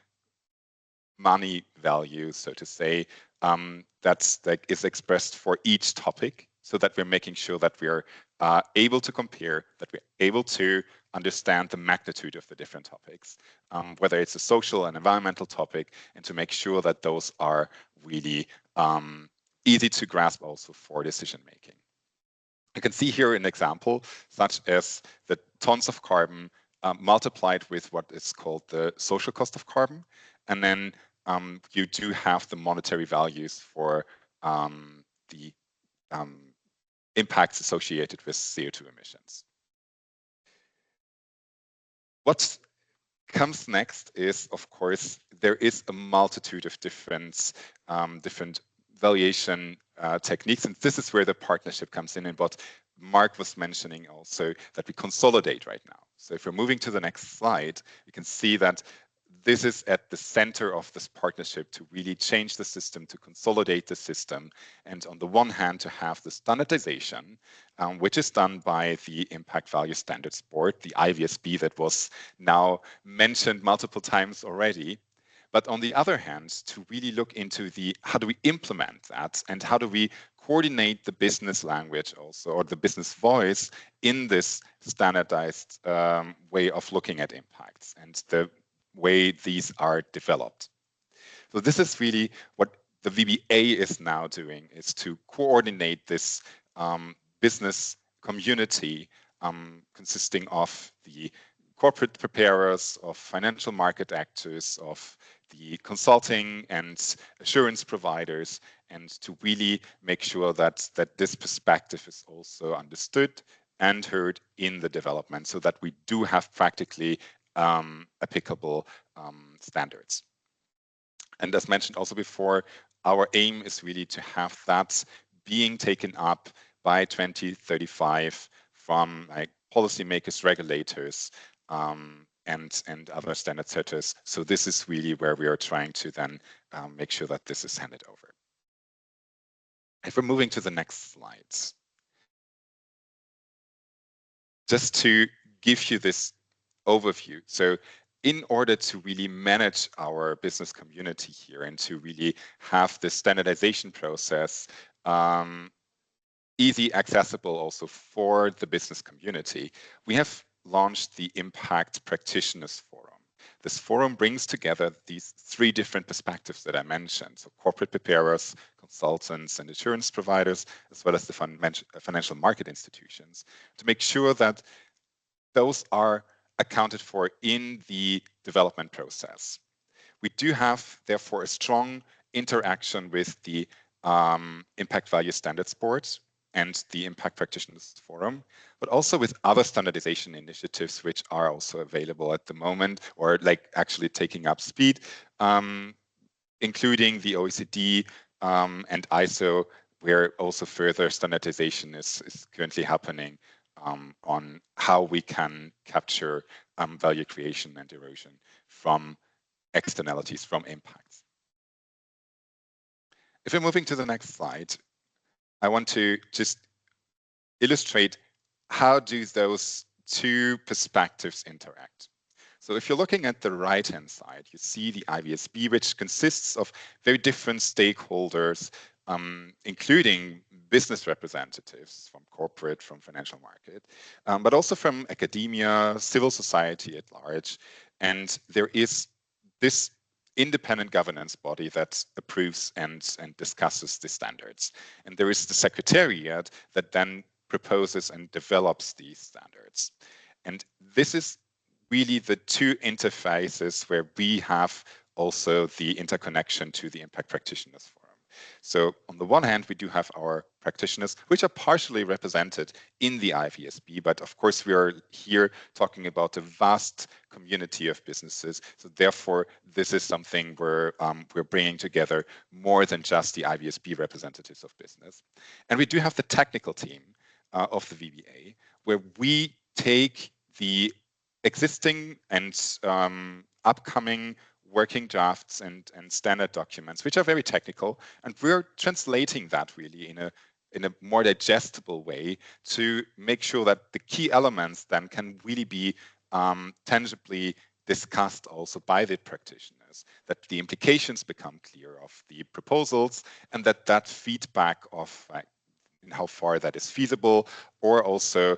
money value, so to say, that is expressed for each topic, so that we're making sure that we're able to compare, that we're able to understand the magnitude of the different topics, whether it's a social and environmental topic, and to make sure that those are really easy to grasp also for decision making. You can see here an example, such as the tons of carbon multiplied with what is called the social cost of carbon, and then you do have the monetary values for the impacts associated with CO2 emissions. What comes next is, of course, there is a multitude of different valuation techniques, and this is where the partnership comes in, and what Mark was mentioning also, that we consolidate right now. So if we're moving to the next slide, you can see that this is at the center of this partnership to really change the system, to consolidate the system, and on the one hand to have the standardization, which is done by the Impact Value Standards Board, the IVSB, that was now mentioned multiple times already. But on the other hand, to really look into how do we implement that, and how do we coordinate the business language also, or the business voice, in this standardized way of looking at impacts and the way these are developed. So this is really what the VBA is now doing, is to coordinate this business community consisting of the corporate preparers, of financial market actors, of the consulting and assurance providers, and to really make sure that this perspective is also understood and heard in the development, so that we do have practically applicable standards. And as mentioned also before, our aim is really to have that being taken up by 2035 from policymakers, regulators, and other standard setters. So this is really where we are trying to then make sure that this is handed over. If we're moving to the next slides, just to give you this overview. So in order to really manage our business community here and to really have this standardization process easy, accessible also for the business community, we have launched the Impact Practitioners Forum. This forum brings together these three different perspectives that I mentioned, so corporate preparers, consultants, and insurance providers, as well as the financial market institutions, to make sure that those are accounted for in the development process. We do have, therefore, a strong interaction with the Impact Value Standards Board and the Impact Practitioners Forum, but also with other standardization initiatives which are also available at the moment, or like actually taking up speed, including the OECD and ISO where also further standardization is currently happening on how we can capture value creation and erosion from externalities, from impacts. If we're moving to the next slide, I want to just illustrate how do those two perspectives interact. So if you're looking at the right-hand side, you see the IVSB, which consists of very different stakeholders, including business representatives from corporate, from financial market, but also from academia, civil society at large. And there is this independent governance body that approves and discusses the standards. And there is the secretariat that then proposes and develops these standards. And this is really the two interfaces where we have also the interconnection to the Impact Practitioners Forum. So on the one hand, we do have our practitioners, which are partially represented in the IVSB, but of course we are here talking about a vast community of businesses. So therefore, this is something where we're bringing together more than just the IVSB representatives of business. And we do have the technical team of the VBA, where we take the existing and upcoming working drafts and standard documents, which are very technical, and we're translating that really in a more digestible way to make sure that the key elements then can really be tangibly discussed also by the practitioners, that the implications become clear of the proposals, and that feedback of how far that is feasible, or also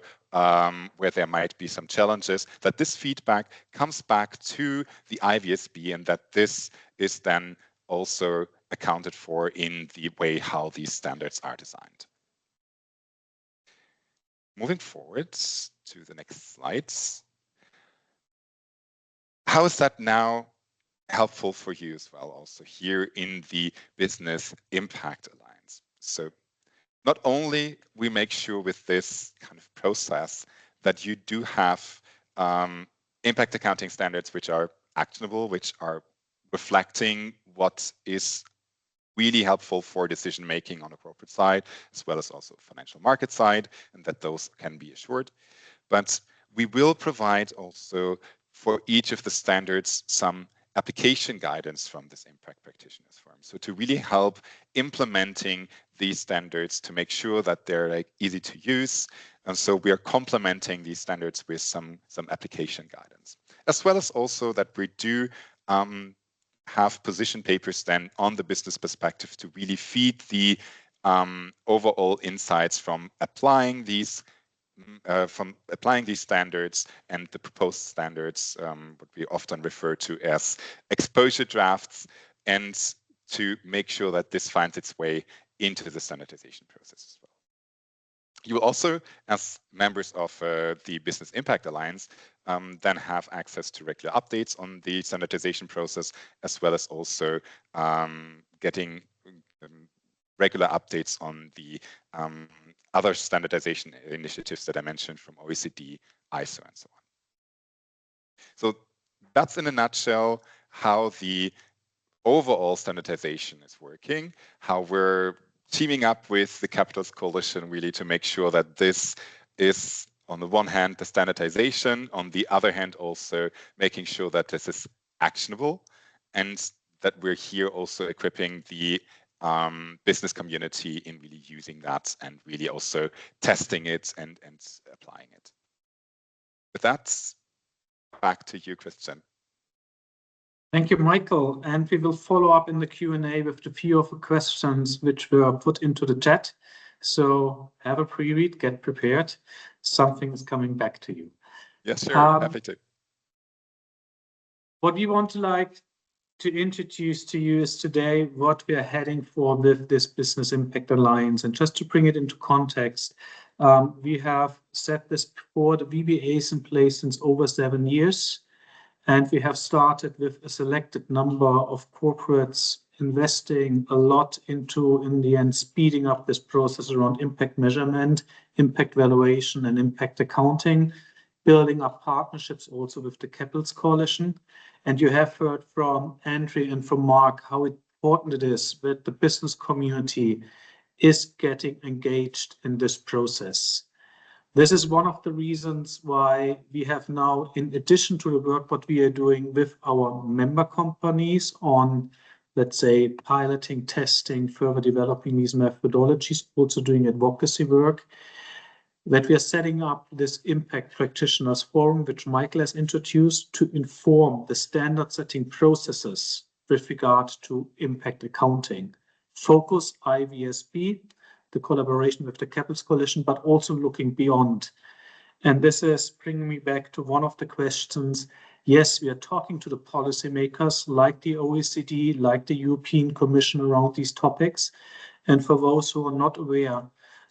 where there might be some challenges, that this feedback comes back to the IVSB, and that this is then also accounted for in the way how these standards are designed. Moving forward to the next slides. How is that now helpful for you as well, also here in the Business Impact Alliance? So not only we make sure with this kind of process that you do have impact accounting standards which are actionable, which are reflecting what is really helpful for decision making on the corporate side, as well as also financial market side, and that those can be assured. But we will provide also for each of the standards some application guidance from this Impact Practitioners Forum. So to really help implementing these standards to make sure that they're easy to use. And so we are complementing these standards with some application guidance, as well as also that we do have position papers then on the business perspective to really feed the overall insights from applying these standards and the proposed standards, what we often refer to as exposure drafts, and to make sure that this finds its way into the standardization process as well. You will also, as members of the Business Impact Alliance, then have access to regular updates on the standardization process, as well as also getting regular updates on the other standardization initiatives that I mentioned from OECD, ISO, and so on. So that's in a nutshell how the overall standardization is working, how we're teaming up with the Capitals Coalition really to make sure that this is, on the one hand, the standardization, on the other hand, also making sure that this is actionable, and that we're here also equipping the business community in really using that and really also testing it and applying it. With that, back to you, Christian. Thank you, Michael. And we will follow up in the Q&A with a few of the questions which were put into the chat. So have a pre-read, get prepared. Something is coming back to you. Yes, sure. Happy to. What we want to introduce to you is today what we are heading for with this Business Impact Alliance. And just to bring it into context, we have said this before, the VBA is in place since over 7 years. And we have started with a selected number of corporates investing a lot into, in the end, speeding up this process around impact measurement, impact valuation, and impact accounting, building up partnerships also with the Capitals Coalition. And you have heard from Andrew and from Mark how important it is that the business community is getting engaged in this process. This is one of the reasons why we have now, in addition to the work what we are doing with our member companies on, let's say, piloting, testing, further developing these methodologies, also doing advocacy work, that we are setting up this Impact Practitioners Forum, which Michael has introduced, to inform the standard setting processes with regard to impact accounting. Focus IVSB, the collaboration with the Capitals Coalition, but also looking beyond. And this is bringing me back to one of the questions. Yes, we are talking to the policymakers like the OECD, like the European Commission around these topics. And for those who are not aware,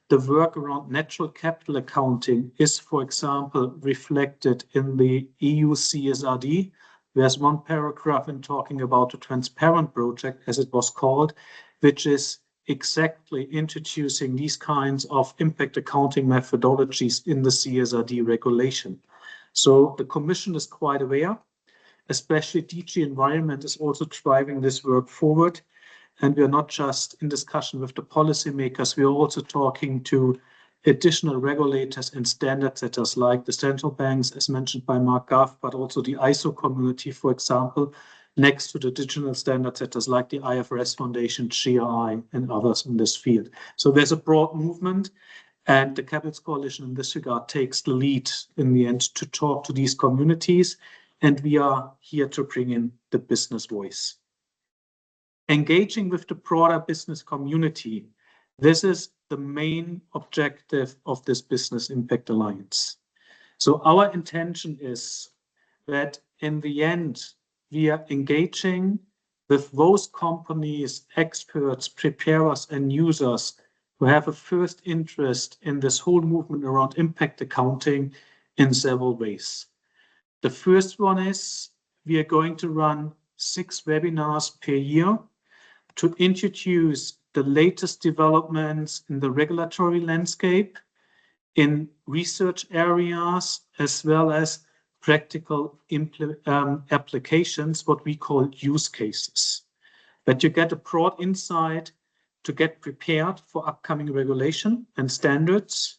the work around natural capital accounting is, for example, reflected in the EU CSRD. There's one paragraph in talking about the Transparent Project, as it was called, which is exactly introducing these kinds of impact accounting methodologies in the CSRD regulation. So the Commission is quite aware, especially DG Environment is also driving this work forward. And we are not just in discussion with the policymakers, we are also talking to additional regulators and standard setters like the central banks, as mentioned by Mark Gaff, but also the ISO community, for example, next to the digital standard setters like the IFRS Foundation, GRI, and others in this field. So there's a broad movement, and the Capitals Coalition in this regard takes the lead in the end to talk to these communities, and we are here to bring in the business voice. Engaging with the broader business community, this is the main objective of this Business Impact Alliance. So our intention is that in the end, we are engaging with those companies, experts, preparers, and users who have a first interest in this whole movement around impact accounting in several ways. The first one is we are going to run 6 webinars per year to introduce the latest developments in the regulatory landscape, in research areas, as well as practical applications, what we call use cases. That you get a broad insight to get prepared for upcoming regulation and standards,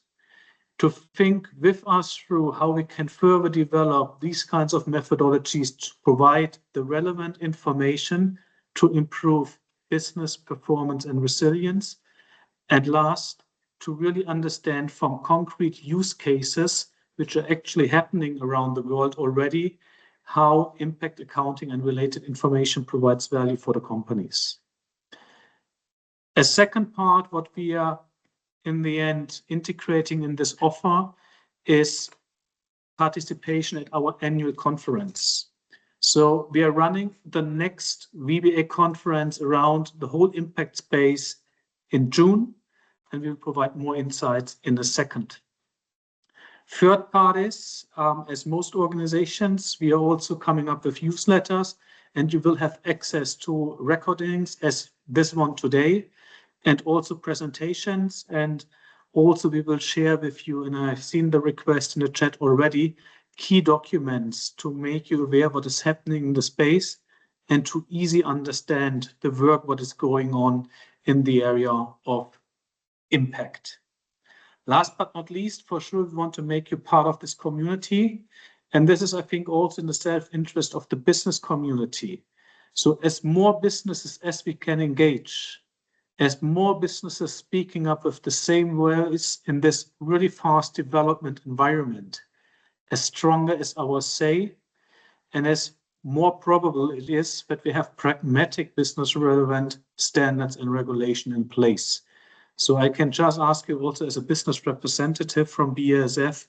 to think with us through how we can further develop these kinds of methodologies to provide the relevant information to improve business performance and resilience. And last, to really understand from concrete use cases, which are actually happening around the world already, how impact accounting and related information provides value for the companies. A second part, what we are in the end integrating in this offer is participation at our annual conference. So we are running the next VBA conference around the whole impact space in June, and we'll provide more insights in a second. Third part is, as most organizations, we are also coming up with newsletters, and you will have access to recordings as this one today, and also presentations. And also we will share with you, and I've seen the request in the chat already, key documents to make you aware what is happening in the space and to easily understand the work, what is going on in the area of impact. Last but not least, for sure, we want to make you part of this community. And this is, I think, also in the self-interest of the business community. So as more businesses as we can engage, as more businesses speaking up with the same voice in this really fast development environment, as stronger is our say, and as more probable it is that we have pragmatic business relevant standards and regulation in place. So I can just ask you also as a business representative from BASF,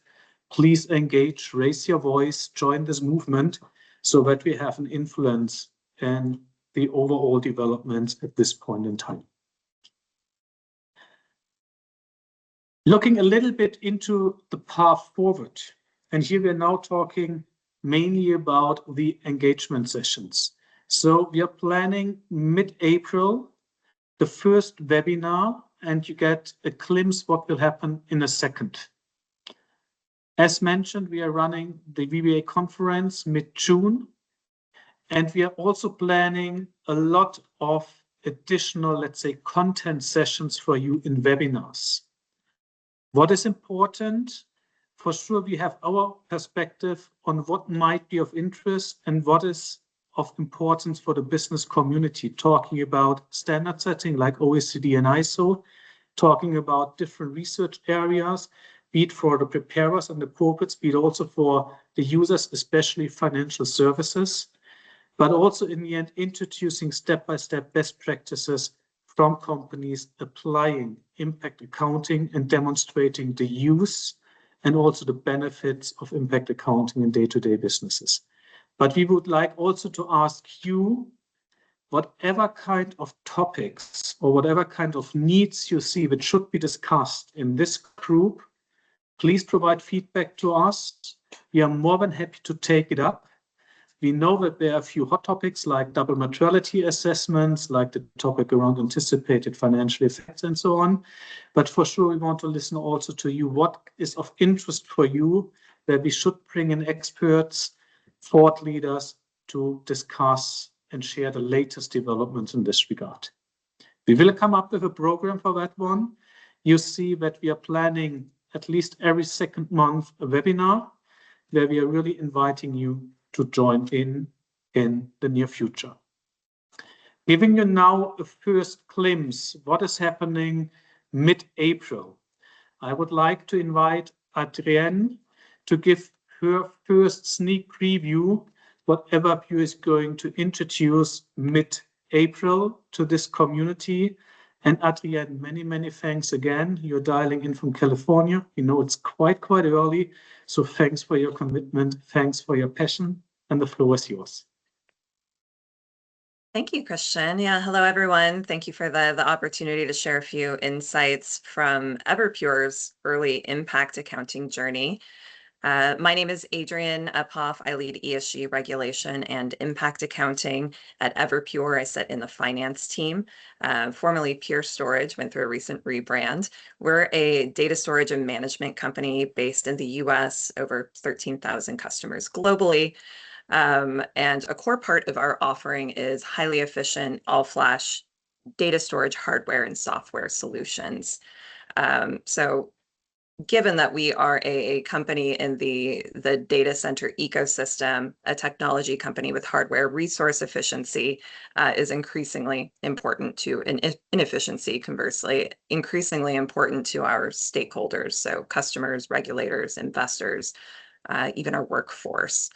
please engage, raise your voice, join this movement so that we have an influence in the overall developments at this point in time. Looking a little bit into the path forward, and here we're now talking mainly about the engagement sessions. So we are planning mid-April, the first webinar, and you get a glimpse what will happen in a second. As mentioned, we are running the VBA conference mid-June, and we are also planning a lot of additional, let's say, content sessions for you in webinars. What is important? For sure, we have our perspective on what might be of interest and what is of importance for the business community, talking about standard setting like OECD and ISO, talking about different research areas, be it for the preparers and the corporates, be it also for the users, especially financial services, but also in the end, introducing step-by-step best practices from companies applying impact accounting and demonstrating the use and also the benefits of impact accounting in day-to-day businesses. But we would like also to ask you, whatever kind of topics or whatever kind of needs you see which should be discussed in this group, please provide feedback to us. We are more than happy to take it up. We know that there are a few hot topics like double materiality assessments, like the topic around anticipated financial effects and so on. But for sure, we want to listen also to you. What is of interest for you that we should bring in experts, thought leaders to discuss and share the latest developments in this regard. We will come up with a program for that one. You see that we are planning at least every second month a webinar where we are really inviting you to join in the near future. Giving you now a first glimpse what is happening mid-April. I would like to invite Adrienne to give her first sneak preview what Everpure is going to introduce mid-April to this community. And Adrienne, many, many thanks again. You're dialing in from California. You know it's quite early. So thanks for your commitment. Thanks for your passion. And the floor is yours. Thank you, Christian. Yeah, hello, everyone. Thank you for the opportunity to share a few insights from Everpure's early impact accounting journey. My name is Adrienne Uphoff. I lead ESG regulation and impact accounting at Everpure. I sit in the finance team. Formerly Pure Storage, went through a recent rebrand. We're a data storage and management company based in the US, over 13,000 customers globally. And a core part of our offering is highly efficient all-flash data storage hardware and software solutions. So given that we are a company in the data center ecosystem, a technology company with hardware, resource efficiency is increasingly important to, inefficiency, conversely, increasingly important to our stakeholders, so customers, regulators, investors, even our workforce.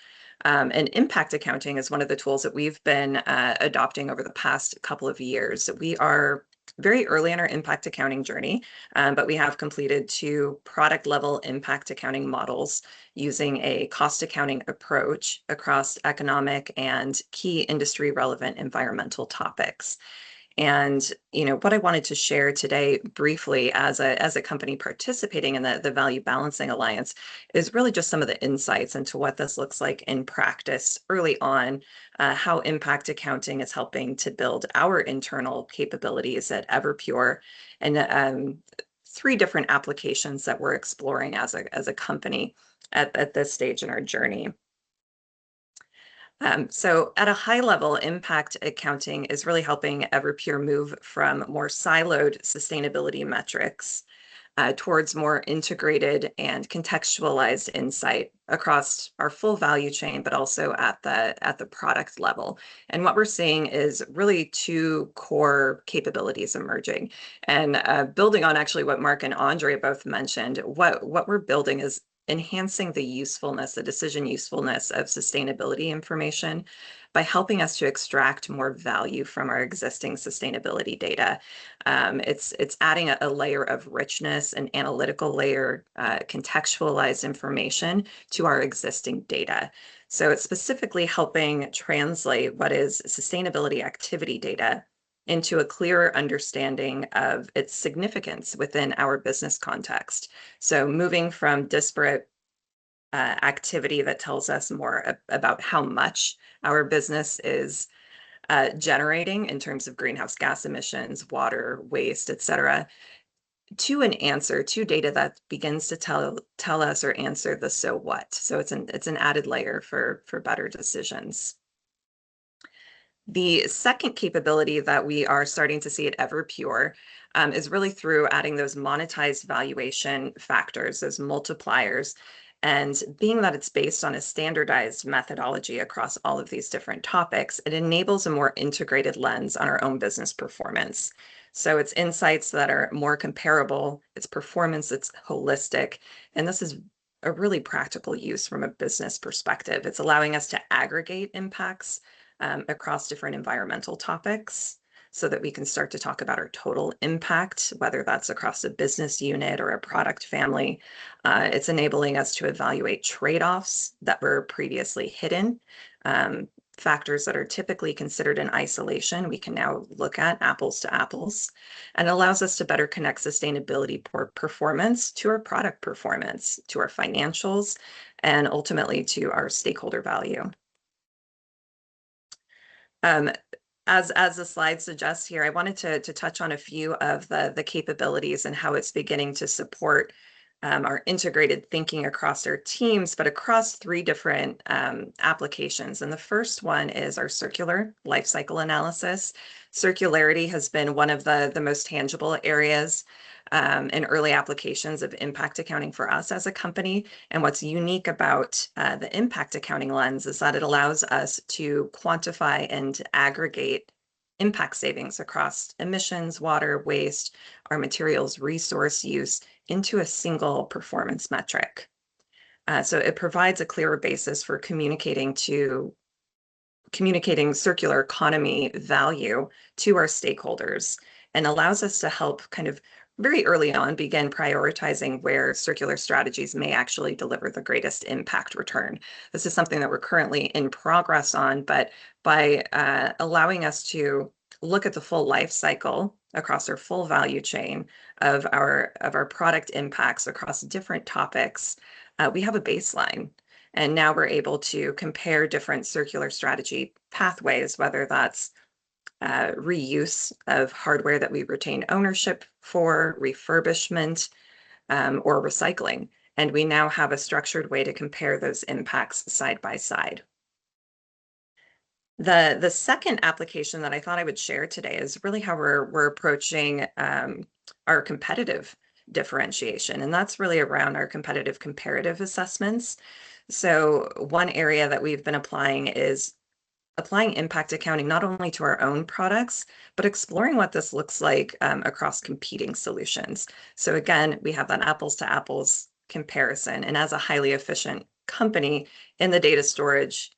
And impact accounting is one of the tools that we've been adopting over the past couple of years. We are very early in our impact accounting journey, but we have completed 2 product level impact accounting models using a cost accounting approach across economic and key industry relevant environmental topics. And what I wanted to share today briefly as a company participating in the Value Balancing Alliance is really just some of the insights into what this looks like in practice early on, how impact accounting is helping to build our internal capabilities at Everpure, and 3 different applications that we're exploring as a company at this stage in our journey. So at a high level, impact accounting is really helping Everpure move from more siloed sustainability metrics towards more integrated and contextualized insight across our full value chain, but also at the product level. And what we're seeing is really 2 core capabilities emerging. And building on actually what Mark and Andre both mentioned, what we're building is enhancing the usefulness, the decision usefulness of sustainability information by helping us to extract more value from our existing sustainability data. It's adding a layer of richness, an analytical layer, contextualized information to our existing data. So it's specifically helping translate what is sustainability activity data into a clearer understanding of its significance within our business context. So moving from disparate activity that tells us more about how much our business is generating in terms of greenhouse gas emissions, water, waste, et cetera, to an answer, to data that begins to tell us or answer the so what. So it's an added layer for better decisions. The second capability that we are starting to see at Everpure is really through adding those monetized valuation factors, those multipliers. And being that it's based on a standardized methodology across all of these different topics, it enables a more integrated lens on our own business performance. So it's insights that are more comparable, it's performance that's holistic, and this is a really practical use from a business perspective. It's allowing us to aggregate impacts across different environmental topics so that we can start to talk about our total impact, whether that's across a business unit or a product family. It's enabling us to evaluate trade-offs that were previously hidden. Factors that are typically considered in isolation, we can now look at apples to apples, and allows us to better connect sustainability performance to our product performance, to our financials, and ultimately to our stakeholder value. As the slide suggests here, I wanted to touch on a few of the capabilities and how it's beginning to support our integrated thinking across our teams, but across 3 different applications. And the first one is our circular life cycle analysis. Circularity has been one of the most tangible areas and early applications of impact accounting for us as a company. And what's unique about the impact accounting lens is that it allows us to quantify and aggregate impact savings across emissions, water, waste, our materials resource use into a single performance metric. So it provides a clearer basis for communicating circular economy value to our stakeholders, and allows us to help kind of very early on begin prioritizing where circular strategies may actually deliver the greatest impact return. This is something that we're currently in progress on, but by allowing us to look at the full life cycle across our full value chain of our product impacts across different topics, we have a baseline. And now we're able to compare different circular strategy pathways, whether that's reuse of hardware that we retain ownership for, refurbishment, or recycling. And we now have a structured way to compare those impacts side by side. The second application that I thought I would share today is really how we're approaching our competitive differentiation, and that's really around our competitive comparative assessments. So one area that we've been applying is applying impact accounting not only to our own products, but exploring what this looks like across competing solutions. So again, we have that apples to apples comparison, and as a highly efficient company in the data storage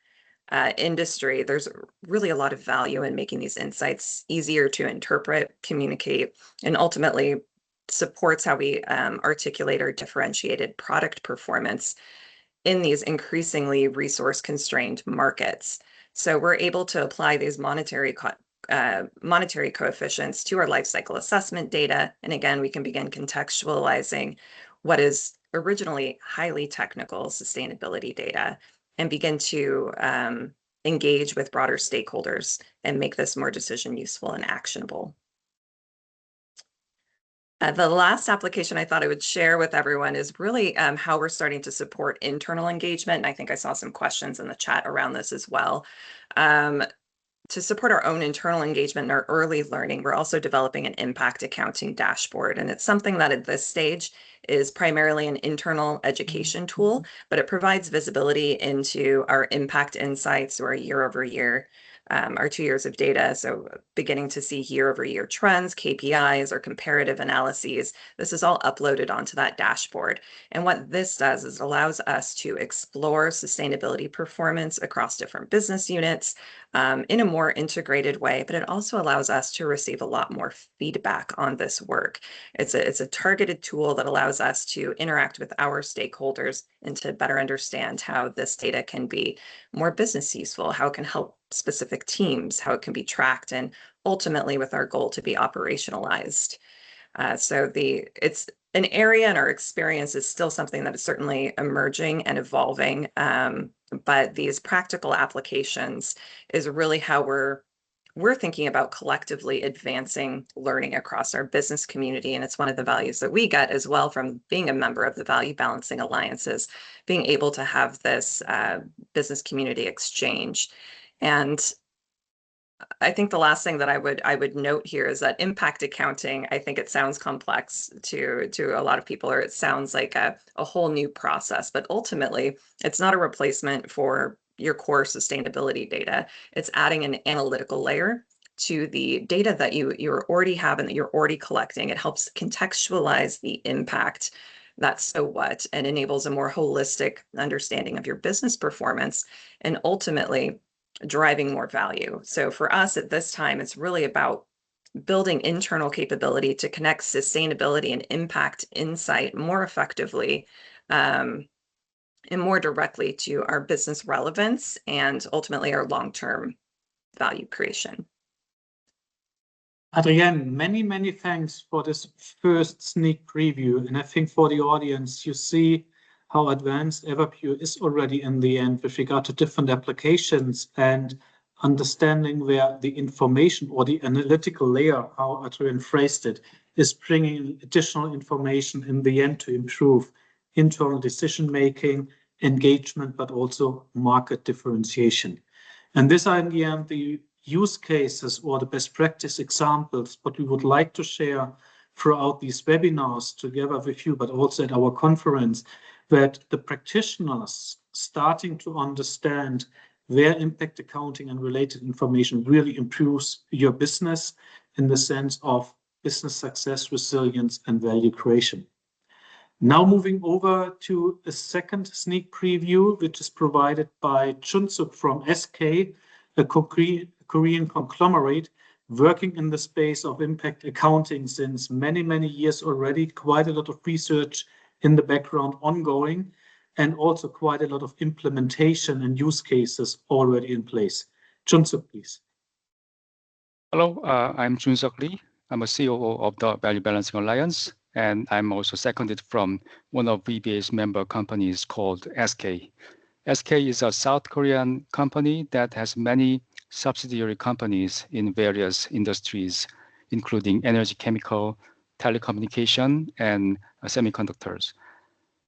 industry, there's really a lot of value in making these insights easier to interpret, communicate, and ultimately supports how we articulate our differentiated product performance in these increasingly resource-constrained markets. So we're able to apply these monetary coefficients to our life cycle assessment data. And again, we can begin contextualizing what is originally highly technical sustainability data and begin to engage with broader stakeholders and make this more decision useful and actionable. The last application I thought I would share with everyone is really how we're starting to support internal engagement. And I think I saw some questions in the chat around this as well. To support our own internal engagement and our early learning, we're also developing an impact accounting dashboard. And it's something that at this stage is primarily an internal education tool, but it provides visibility into our impact insights or year over year, our 2 years of data. So beginning to see year over year trends, KPIs, or comparative analyses. This is all uploaded onto that dashboard. And what this does is allows us to explore sustainability performance across different business units in a more integrated way, but it also allows us to receive a lot more feedback on this work. It's a targeted tool that allows us to interact with our stakeholders and to better understand how this data can be more business useful, how it can help specific teams, how it can be tracked, and ultimately with our goal to be operationalized. So it's an area, and our experience is still something that is certainly emerging and evolving, but these practical applications is really how we're thinking about collectively advancing learning across our business community. And it's one of the values that we get as well from being a member of the Value Balancing Alliances, being able to have this business community exchange. And I think the last thing that I would note here is that impact accounting, I think it sounds complex to a lot of people, or it sounds like a whole new process, but ultimately it's not a replacement for your core sustainability data. It's adding an analytical layer to the data that you already have and that you're already collecting. It helps contextualize the impact. That's so what, and enables a more holistic understanding of your business performance and ultimately driving more value. So for us at this time, it's really about building internal capability to connect sustainability and impact insight more effectively and more directly to our business relevance and ultimately our long-term value creation. Adrienne, many thanks for this first sneak preview. And I think for the audience, you see how advanced Everpure is already in the end with regard to different applications and understanding where the information or the analytical layer, how Adrienne phrased it, is bringing additional information in the end to improve internal decision-making, engagement, but also market differentiation. And these are in the end the use cases or the best practice examples, what we would like to share throughout these webinars together with you, but also at our conference, that the practitioners starting to understand where impact accounting and related information really improves your business in the sense of business success, resilience, and value creation. Now moving over to a second sneak preview, which is provided by Chun-Suk from SK, a Korean conglomerate working in the space of impact accounting since many years already, quite a lot of research in the background ongoing, and also quite a lot of implementation and use cases already in place. Chun-Suk, please. Hello, I'm Chun-Suk Lee. I'm a COO of the Value Balancing Alliance, and I'm also seconded from one of VBA's member companies called SK. SK is a South Korean company that has many subsidiary companies in various industries, including energy, chemical, telecommunication, and semiconductors.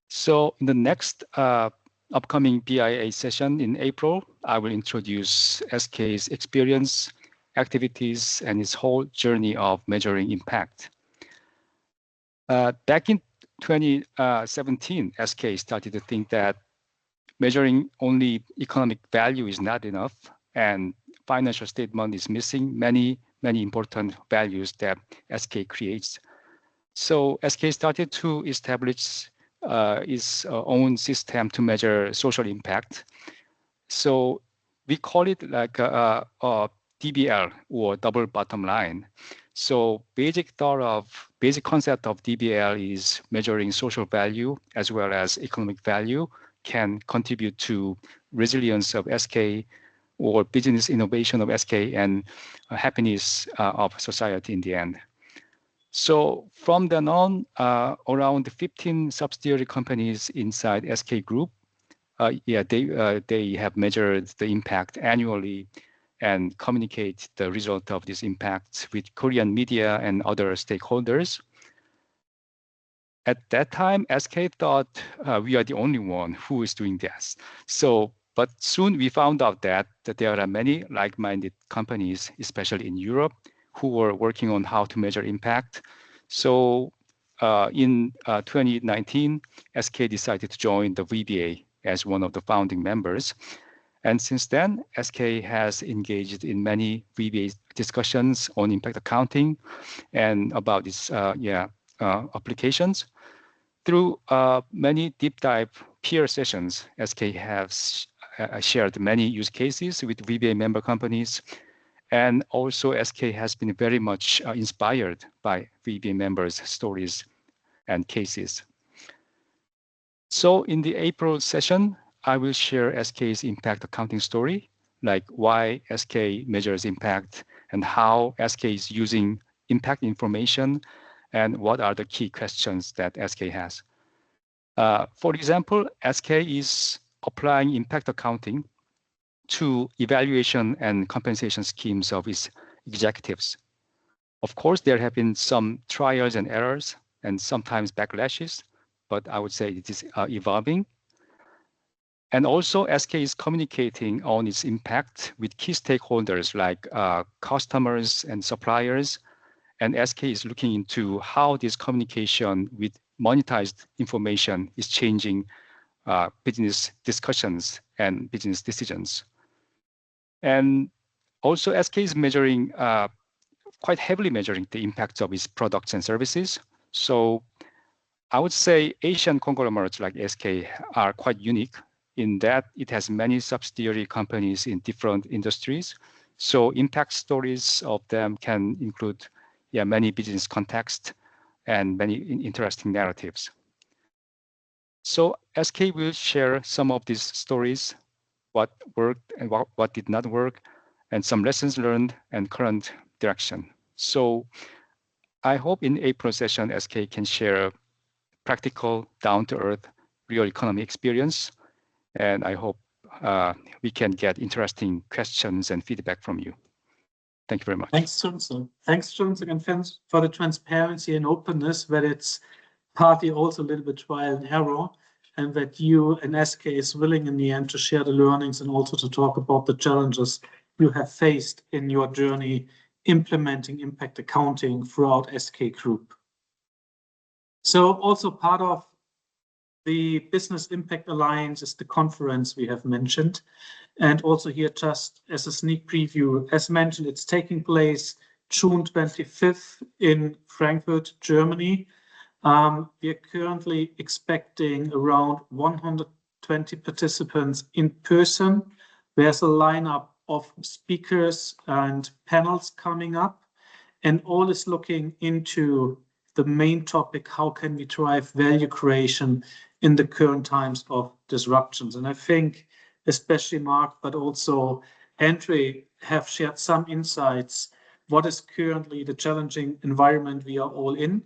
So in the next upcoming BIA session in April, I will introduce SK's experience, activities, and its whole journey of measuring impact. Back in 2017, SK started to think that measuring only economic value is not enough, and financial statement is missing many important values that SK creates. So SK started to establish its own system to measure social impact. So we call it like a DBL, or double bottom line. So basic concept of DBL is measuring social value as well as economic value can contribute to resilience of SK or business innovation of SK and happiness of society in the end. So from then on, around 15 subsidiary companies inside SK Group, they have measured the impact annually and communicate the result of this impact with Korean media and other stakeholders. At that time, SK thought we are the only one who is doing this. But soon we found out that there are many like-minded companies, especially in Europe, who were working on how to measure impact. So in 2019, SK decided to join the VBA as one of the founding members. And since then, SK has engaged in many VBA discussions on impact accounting and about its applications. Through many deep dive peer sessions, SK has shared many use cases with VBA member companies. And also SK has been very much inspired by VBA members' stories and cases. So in the April session, I will share SK's impact accounting story, like why SK measures impact and how SK is using impact information and what are the key questions that SK has. For example, SK is applying impact accounting to evaluation and compensation schemes of its executives. Of course, there have been some trials and errors and sometimes backlashes, but I would say it is evolving. And also SK is communicating on its impact with key stakeholders like customers and suppliers. And SK is looking into how this communication with monetized information is changing business discussions and business decisions. And also SK is measuring, quite heavily measuring the impact of its products and services. So I would say Asian conglomerates like SK are quite unique in that it has many subsidiary companies in different industries. So impact stories of them can include many business contexts and many interesting narratives. So SK will share some of these stories, what worked and what did not work, and some lessons learned and current direction. So I hope in April session, SK can share practical, down-to-earth, real economy experience. And I hope we can get interesting questions and feedback from you. Thank you very much. Thanks, Junse. Thanks, Junse, and thanks for the transparency and openness, that it's partly also a little bit trial and error, and that you and SK is willing in the end to share the learnings and also to talk about the challenges you have faced in your journey implementing impact accounting throughout SK Group. So also part of the Business Impact Alliance is the conference we have mentioned. And also here, just as a sneak preview, as mentioned, it's taking place June 25th in Frankfurt, Germany. We are currently expecting around 120 participants in person. There's a lineup of speakers and panels coming up, and all is looking into the main topic: how can we drive value creation in the current times of disruptions? And I think especially Mark, but also Andre, have shared some insights. What is currently the challenging environment we are all in?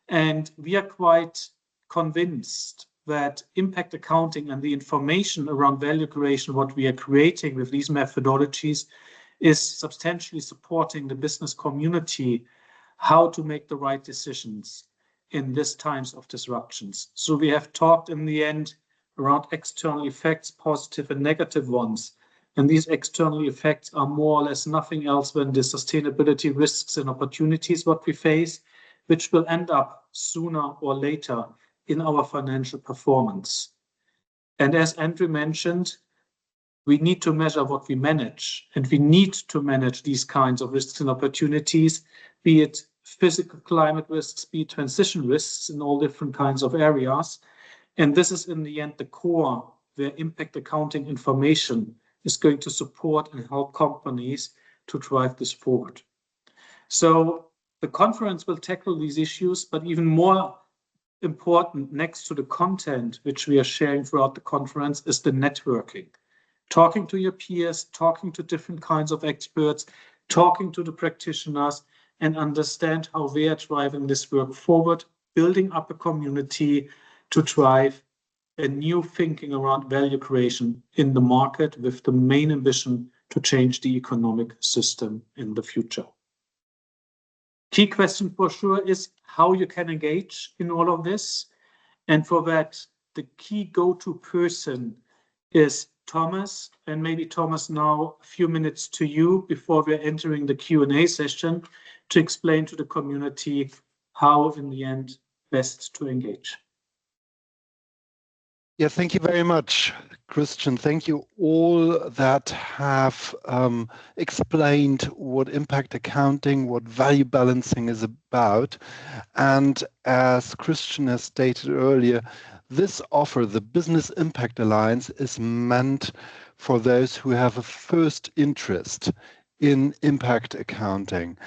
And we are quite convinced that impact accounting and the information around value creation, what we are creating with these methodologies, is substantially supporting the business community how to make the right decisions in these times of disruptions. So we have talked in the end around external effects, positive and negative ones. And these external effects are more or less nothing else than the sustainability risks and opportunities what we face, which will end up sooner or later in our financial performance. And as Andrew mentioned, we need to measure what we manage, and we need to manage these kinds of risks and opportunities, be it physical climate risks, be it transition risks in all different kinds of areas. And this is in the end the core where impact accounting information is going to support and help companies to drive this forward. So the conference will tackle these issues, but even more important, next to the content which we are sharing throughout the conference, is the networking. Talking to your peers, talking to different kinds of experts, talking to the practitioners, and understand how they are driving this work forward, building up a community to drive a new thinking around value creation in the market, with the main ambition to change the economic system in the future. Key question for sure is how you can engage in all of this. And for that, the key go-to person is Thomas. And maybe Thomas, now a few minutes to you before we're entering the Q&A session to explain to the community how in the end best to engage. Yeah, thank you very much, Christian. Thank you all that have explained what impact accounting, what value balancing is about. And as Christian has stated earlier, this offer, the Business Impact Alliance, is meant for those who have a first interest in impact accounting.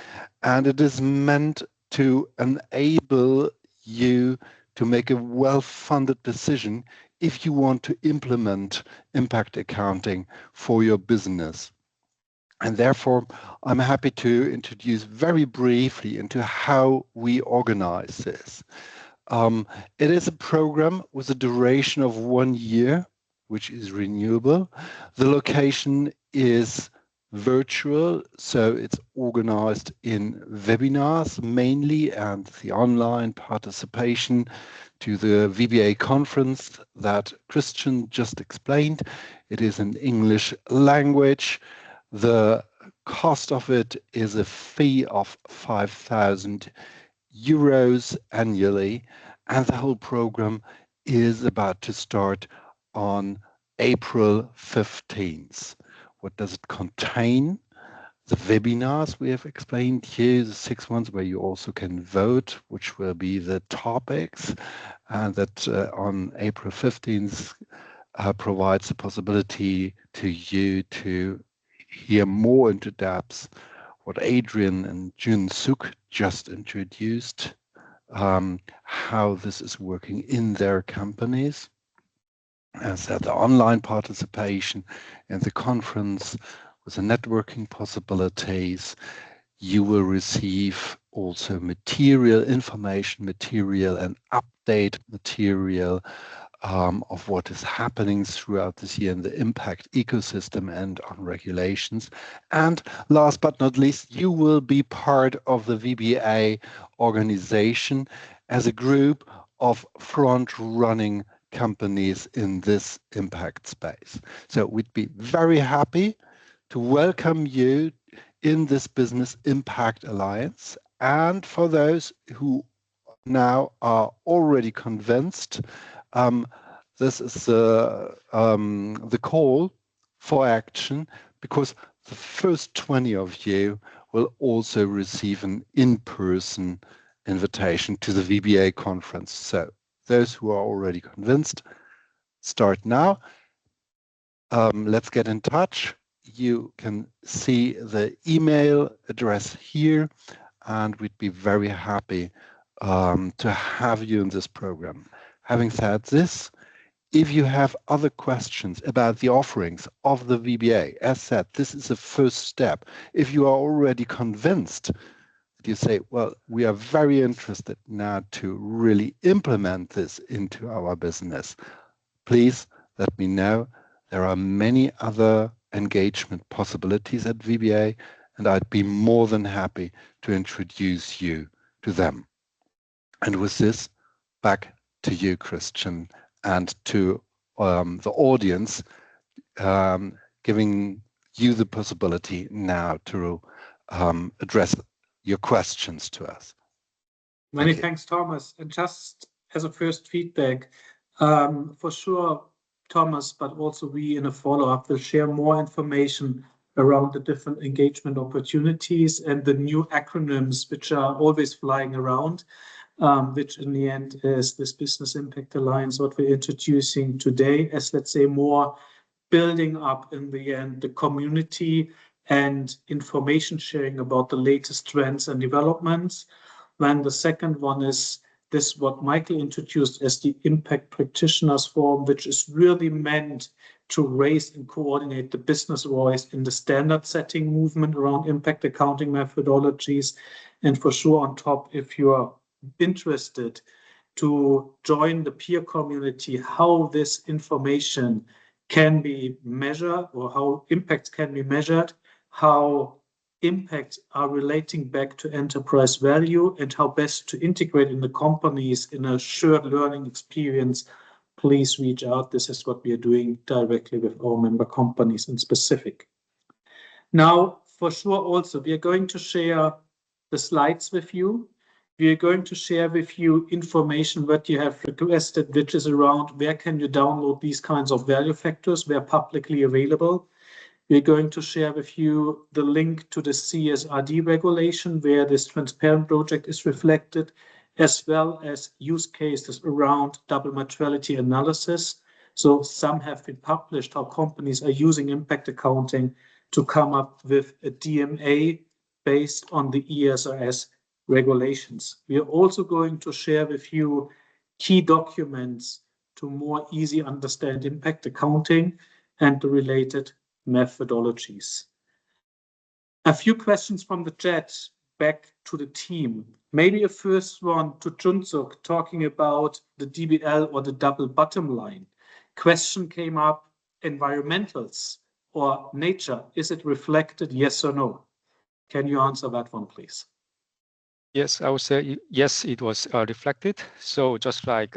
And it is meant to enable you to make a well-funded decision if you want to implement impact accounting for your business. And therefore, I'm happy to introduce very briefly into how we organize this. It is a program with a duration of 1 year, which is renewable. The location is virtual, so it's organized in webinars mainly, and the online participation to the VBA conference that Christian just explained. It is in English language. The cost of it is a fee of 5,000 euros annually, and the whole program is about to start on April 15th. What does it contain? The webinars we have explained here, the 6 months where you also can vote, which will be the topics, and that on April 15th provides the possibility to you to hear more into depth what Adrian and Jun Suk just introduced, how this is working in their companies. As said, the online participation in the conference with the networking possibilities. You will receive also material, information material and update material of what is happening throughout this year in the impact ecosystem and on regulations. And last but not least, you will be part of the VBA organization as a group of front-running companies in this impact space. So we'd be very happy to welcome you in this Business Impact Alliance. And for those who now are already convinced, this is the call for action, because the first 20 of you will also receive an in-person invitation to the VBA conference. So those who are already convinced, start now. Let's get in touch. You can see the email address here, and we'd be very happy to have you in this program. Having said this, if you have other questions about the offerings of the VBA, as said, this is a first step. If you are already convinced, you say, well, we are very interested now to really implement this into our business, please let me know. There are many other engagement possibilities at VBA, and I'd be more than happy to introduce you to them. And with this, back to you, Christian, and to the audience, giving you the possibility now to address your questions to us. Many thanks, Thomas. And just as a first feedback, for sure, Thomas, but also we in a follow-up will share more information around the different engagement opportunities and the new acronyms which are always flying around, which in the end is this Business Impact Alliance, what we're introducing today as, let's say, more building up in the end the community and information sharing about the latest trends and developments. Then the second one is this, what Michael introduced as the Impact Practitioners Forum, which is really meant to raise and coordinate the business voice in the standard setting movement around impact accounting methodologies. And for sure, on top, if you are interested to join the peer community, how this information can be measured, or how impacts can be measured, how impacts are relating back to enterprise value, and how best to integrate in the companies in a shared learning experience, please reach out. This is what we are doing directly with our member companies in specific. Now, for sure, also, we are going to share the slides with you. We are going to share with you information that you have requested, which is around where can you download these kinds of value factors, where publicly available. We're going to share with you the link to the CSRD regulation, where this transparent project is reflected, as well as use cases around double materiality analysis. So some have been published, how companies are using impact accounting to come up with a DMA based on the ESRS regulations. We are also going to share with you key documents to more easy understand impact accounting and the related methodologies. A few questions from the chat back to the team. Maybe a first one to Junsuk, talking about the DBL or the double bottom line. Question came up, environmentals or nature, is it reflected, yes or no? Can you answer that one, please? Yes, I would say yes, it was reflected. So just like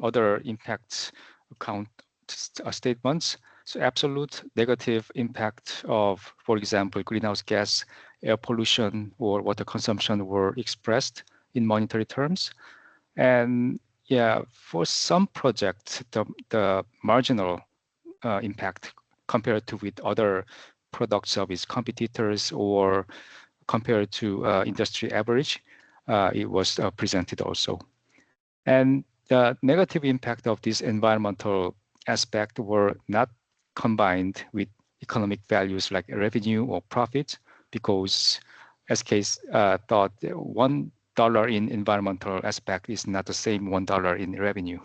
other impact account statements, so absolute negative impact of, for example, greenhouse gas, air pollution, or water consumption were expressed in monetary terms. And yeah, for some projects, the marginal impact compared to with other products of its competitors or compared to industry average, it was presented also. And the negative impact of this environmental aspect were not combined with economic values like revenue or profit, because SKs thought $1 in environmental aspect is not the same $1 in revenue.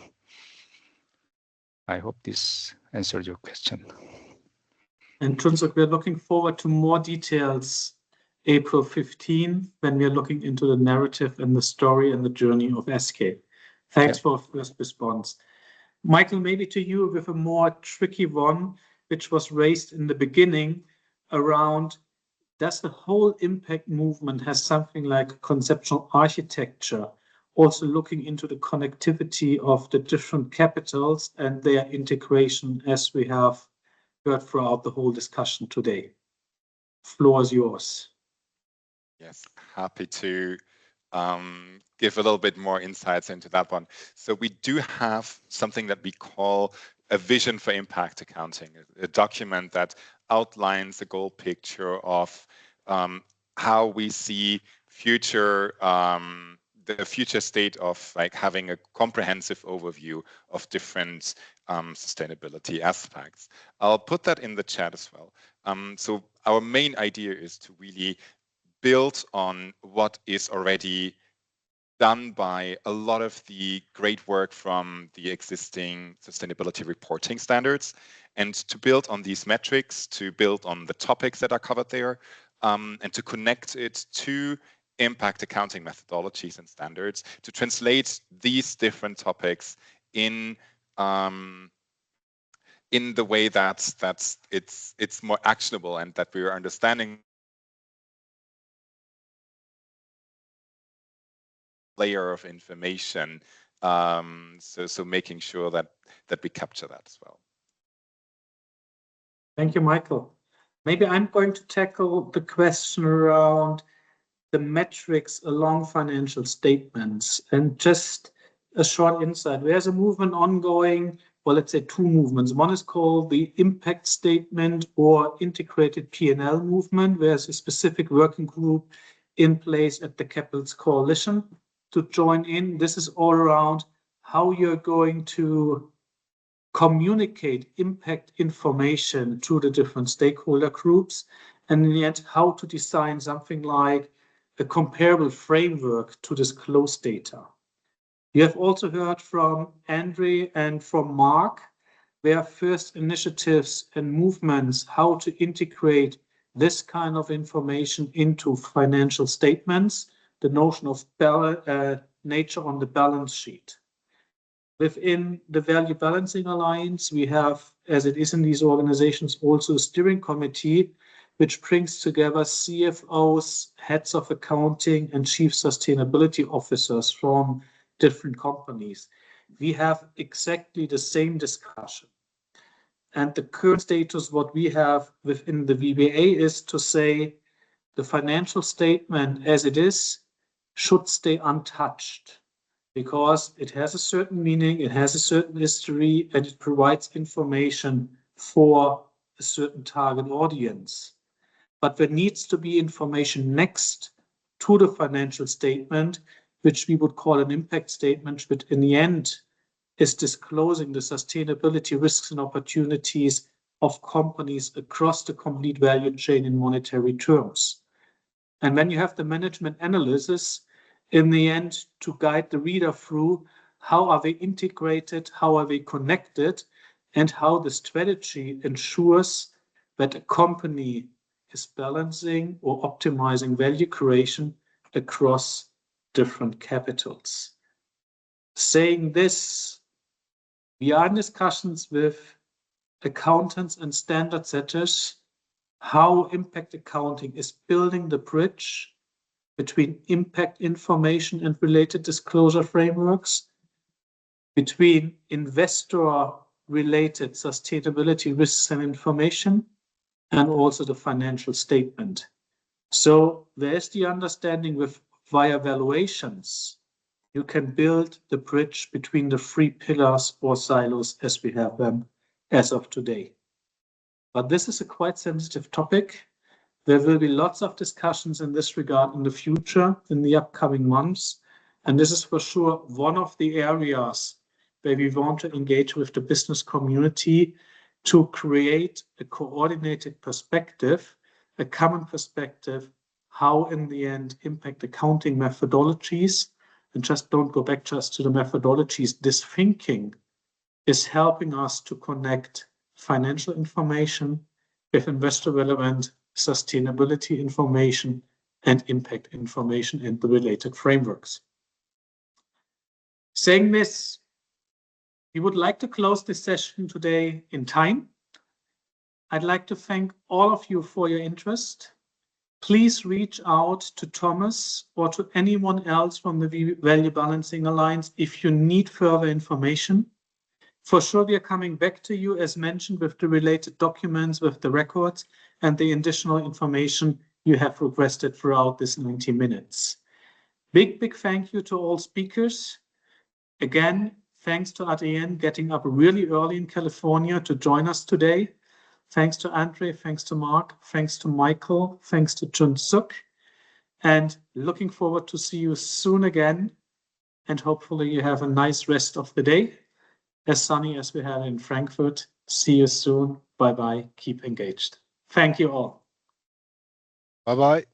I hope this answered your question. And Chunsuk, we're looking forward to more details April 15, when we are looking into the narrative and the story and the journey of SK. Thanks for first response. Michael, maybe to you with a more tricky one, which was raised in the beginning around, does the whole impact movement has something like conceptual architecture, also looking into the connectivity of the different capitals and their integration, as we have heard throughout the whole discussion today? Floor is yours. Yes, happy to give a little bit more insights into that one. So we do have something that we call a vision for impact accounting, a document that outlines the goal picture of how we see future the future state of like having a comprehensive overview of different sustainability aspects. I'll put that in the chat as well. So our main idea is to really build on what is already done by a lot of the great work from the existing sustainability reporting standards, and to build on these metrics, to build on the topics that are covered there, and to connect it to impact accounting methodologies and standards, to translate these different topics in the way that it's more actionable and that we are understanding layer of information, so making sure that we capture that as well. Thank you, Michael. Maybe I'm going to tackle the question around the metrics along financial statements, and just a short insight. There's a movement ongoing, well, let's say two movements. One is called the impact statement or integrated P&L movement. There's a specific working group in place at the Capitals Coalition to join in. This is all around how you're going to communicate impact information to the different stakeholder groups, and in the end, how to design something like a comparable framework to disclose data. You have also heard from Andre and from Mark their first initiatives and movements, how to integrate this kind of information into financial statements, the notion of nature on the balance sheet. Within the Value Balancing Alliance, we have, as it is in these organizations, also a steering committee, which brings together CFOs, heads of accounting, and chief sustainability officers from different companies. We have exactly the same discussion. And the current status, what we have within the VBA, is to say the financial statement as it is should stay untouched, because it has a certain meaning, it has a certain history, and it provides information for a certain target audience. But there needs to be information next to the financial statement, which we would call an impact statement, but in the end is disclosing the sustainability risks and opportunities of companies across the complete value chain in monetary terms. And when you have the management analysis, in the end, to guide the reader through how are they integrated, how are they connected, and how the strategy ensures that a company is balancing or optimizing value creation across different capitals. Saying this, we are in discussions with accountants and standard setters how impact accounting is building the bridge between impact information and related disclosure frameworks, between investor-related sustainability risks and information, and also the financial statement. So there's the understanding with via valuations, you can build the bridge between the three pillars or silos as we have them as of today. But this is a quite sensitive topic. There will be lots of discussions in this regard in the future, in the upcoming months. And this is for sure one of the areas where we want to engage with the business community to create a coordinated perspective, a common perspective, how in the end impact accounting methodologies, and just don't go back just to the methodologies, this thinking is helping us to connect financial information with investor relevant sustainability information and impact information and the related frameworks. Saying this, we would like to close this session today in time. I'd like to thank all of you for your interest. Please reach out to Thomas or to anyone else from the Value Balancing Alliance if you need further information. For sure, we are coming back to you, as mentioned, with the related documents, with the records, and the additional information you have requested throughout this 90 minutes. Big thank you to all speakers. Again, thanks to Adrien getting up really early in California to join us today. Thanks to Andre, thanks to Mark, thanks to Michael, thanks to Jun Suk, and looking forward to see you soon again. And hopefully you have a nice rest of the day, as sunny as we had in Frankfurt. See you soon. Bye-bye. Keep engaged. Thank you all. Bye-bye.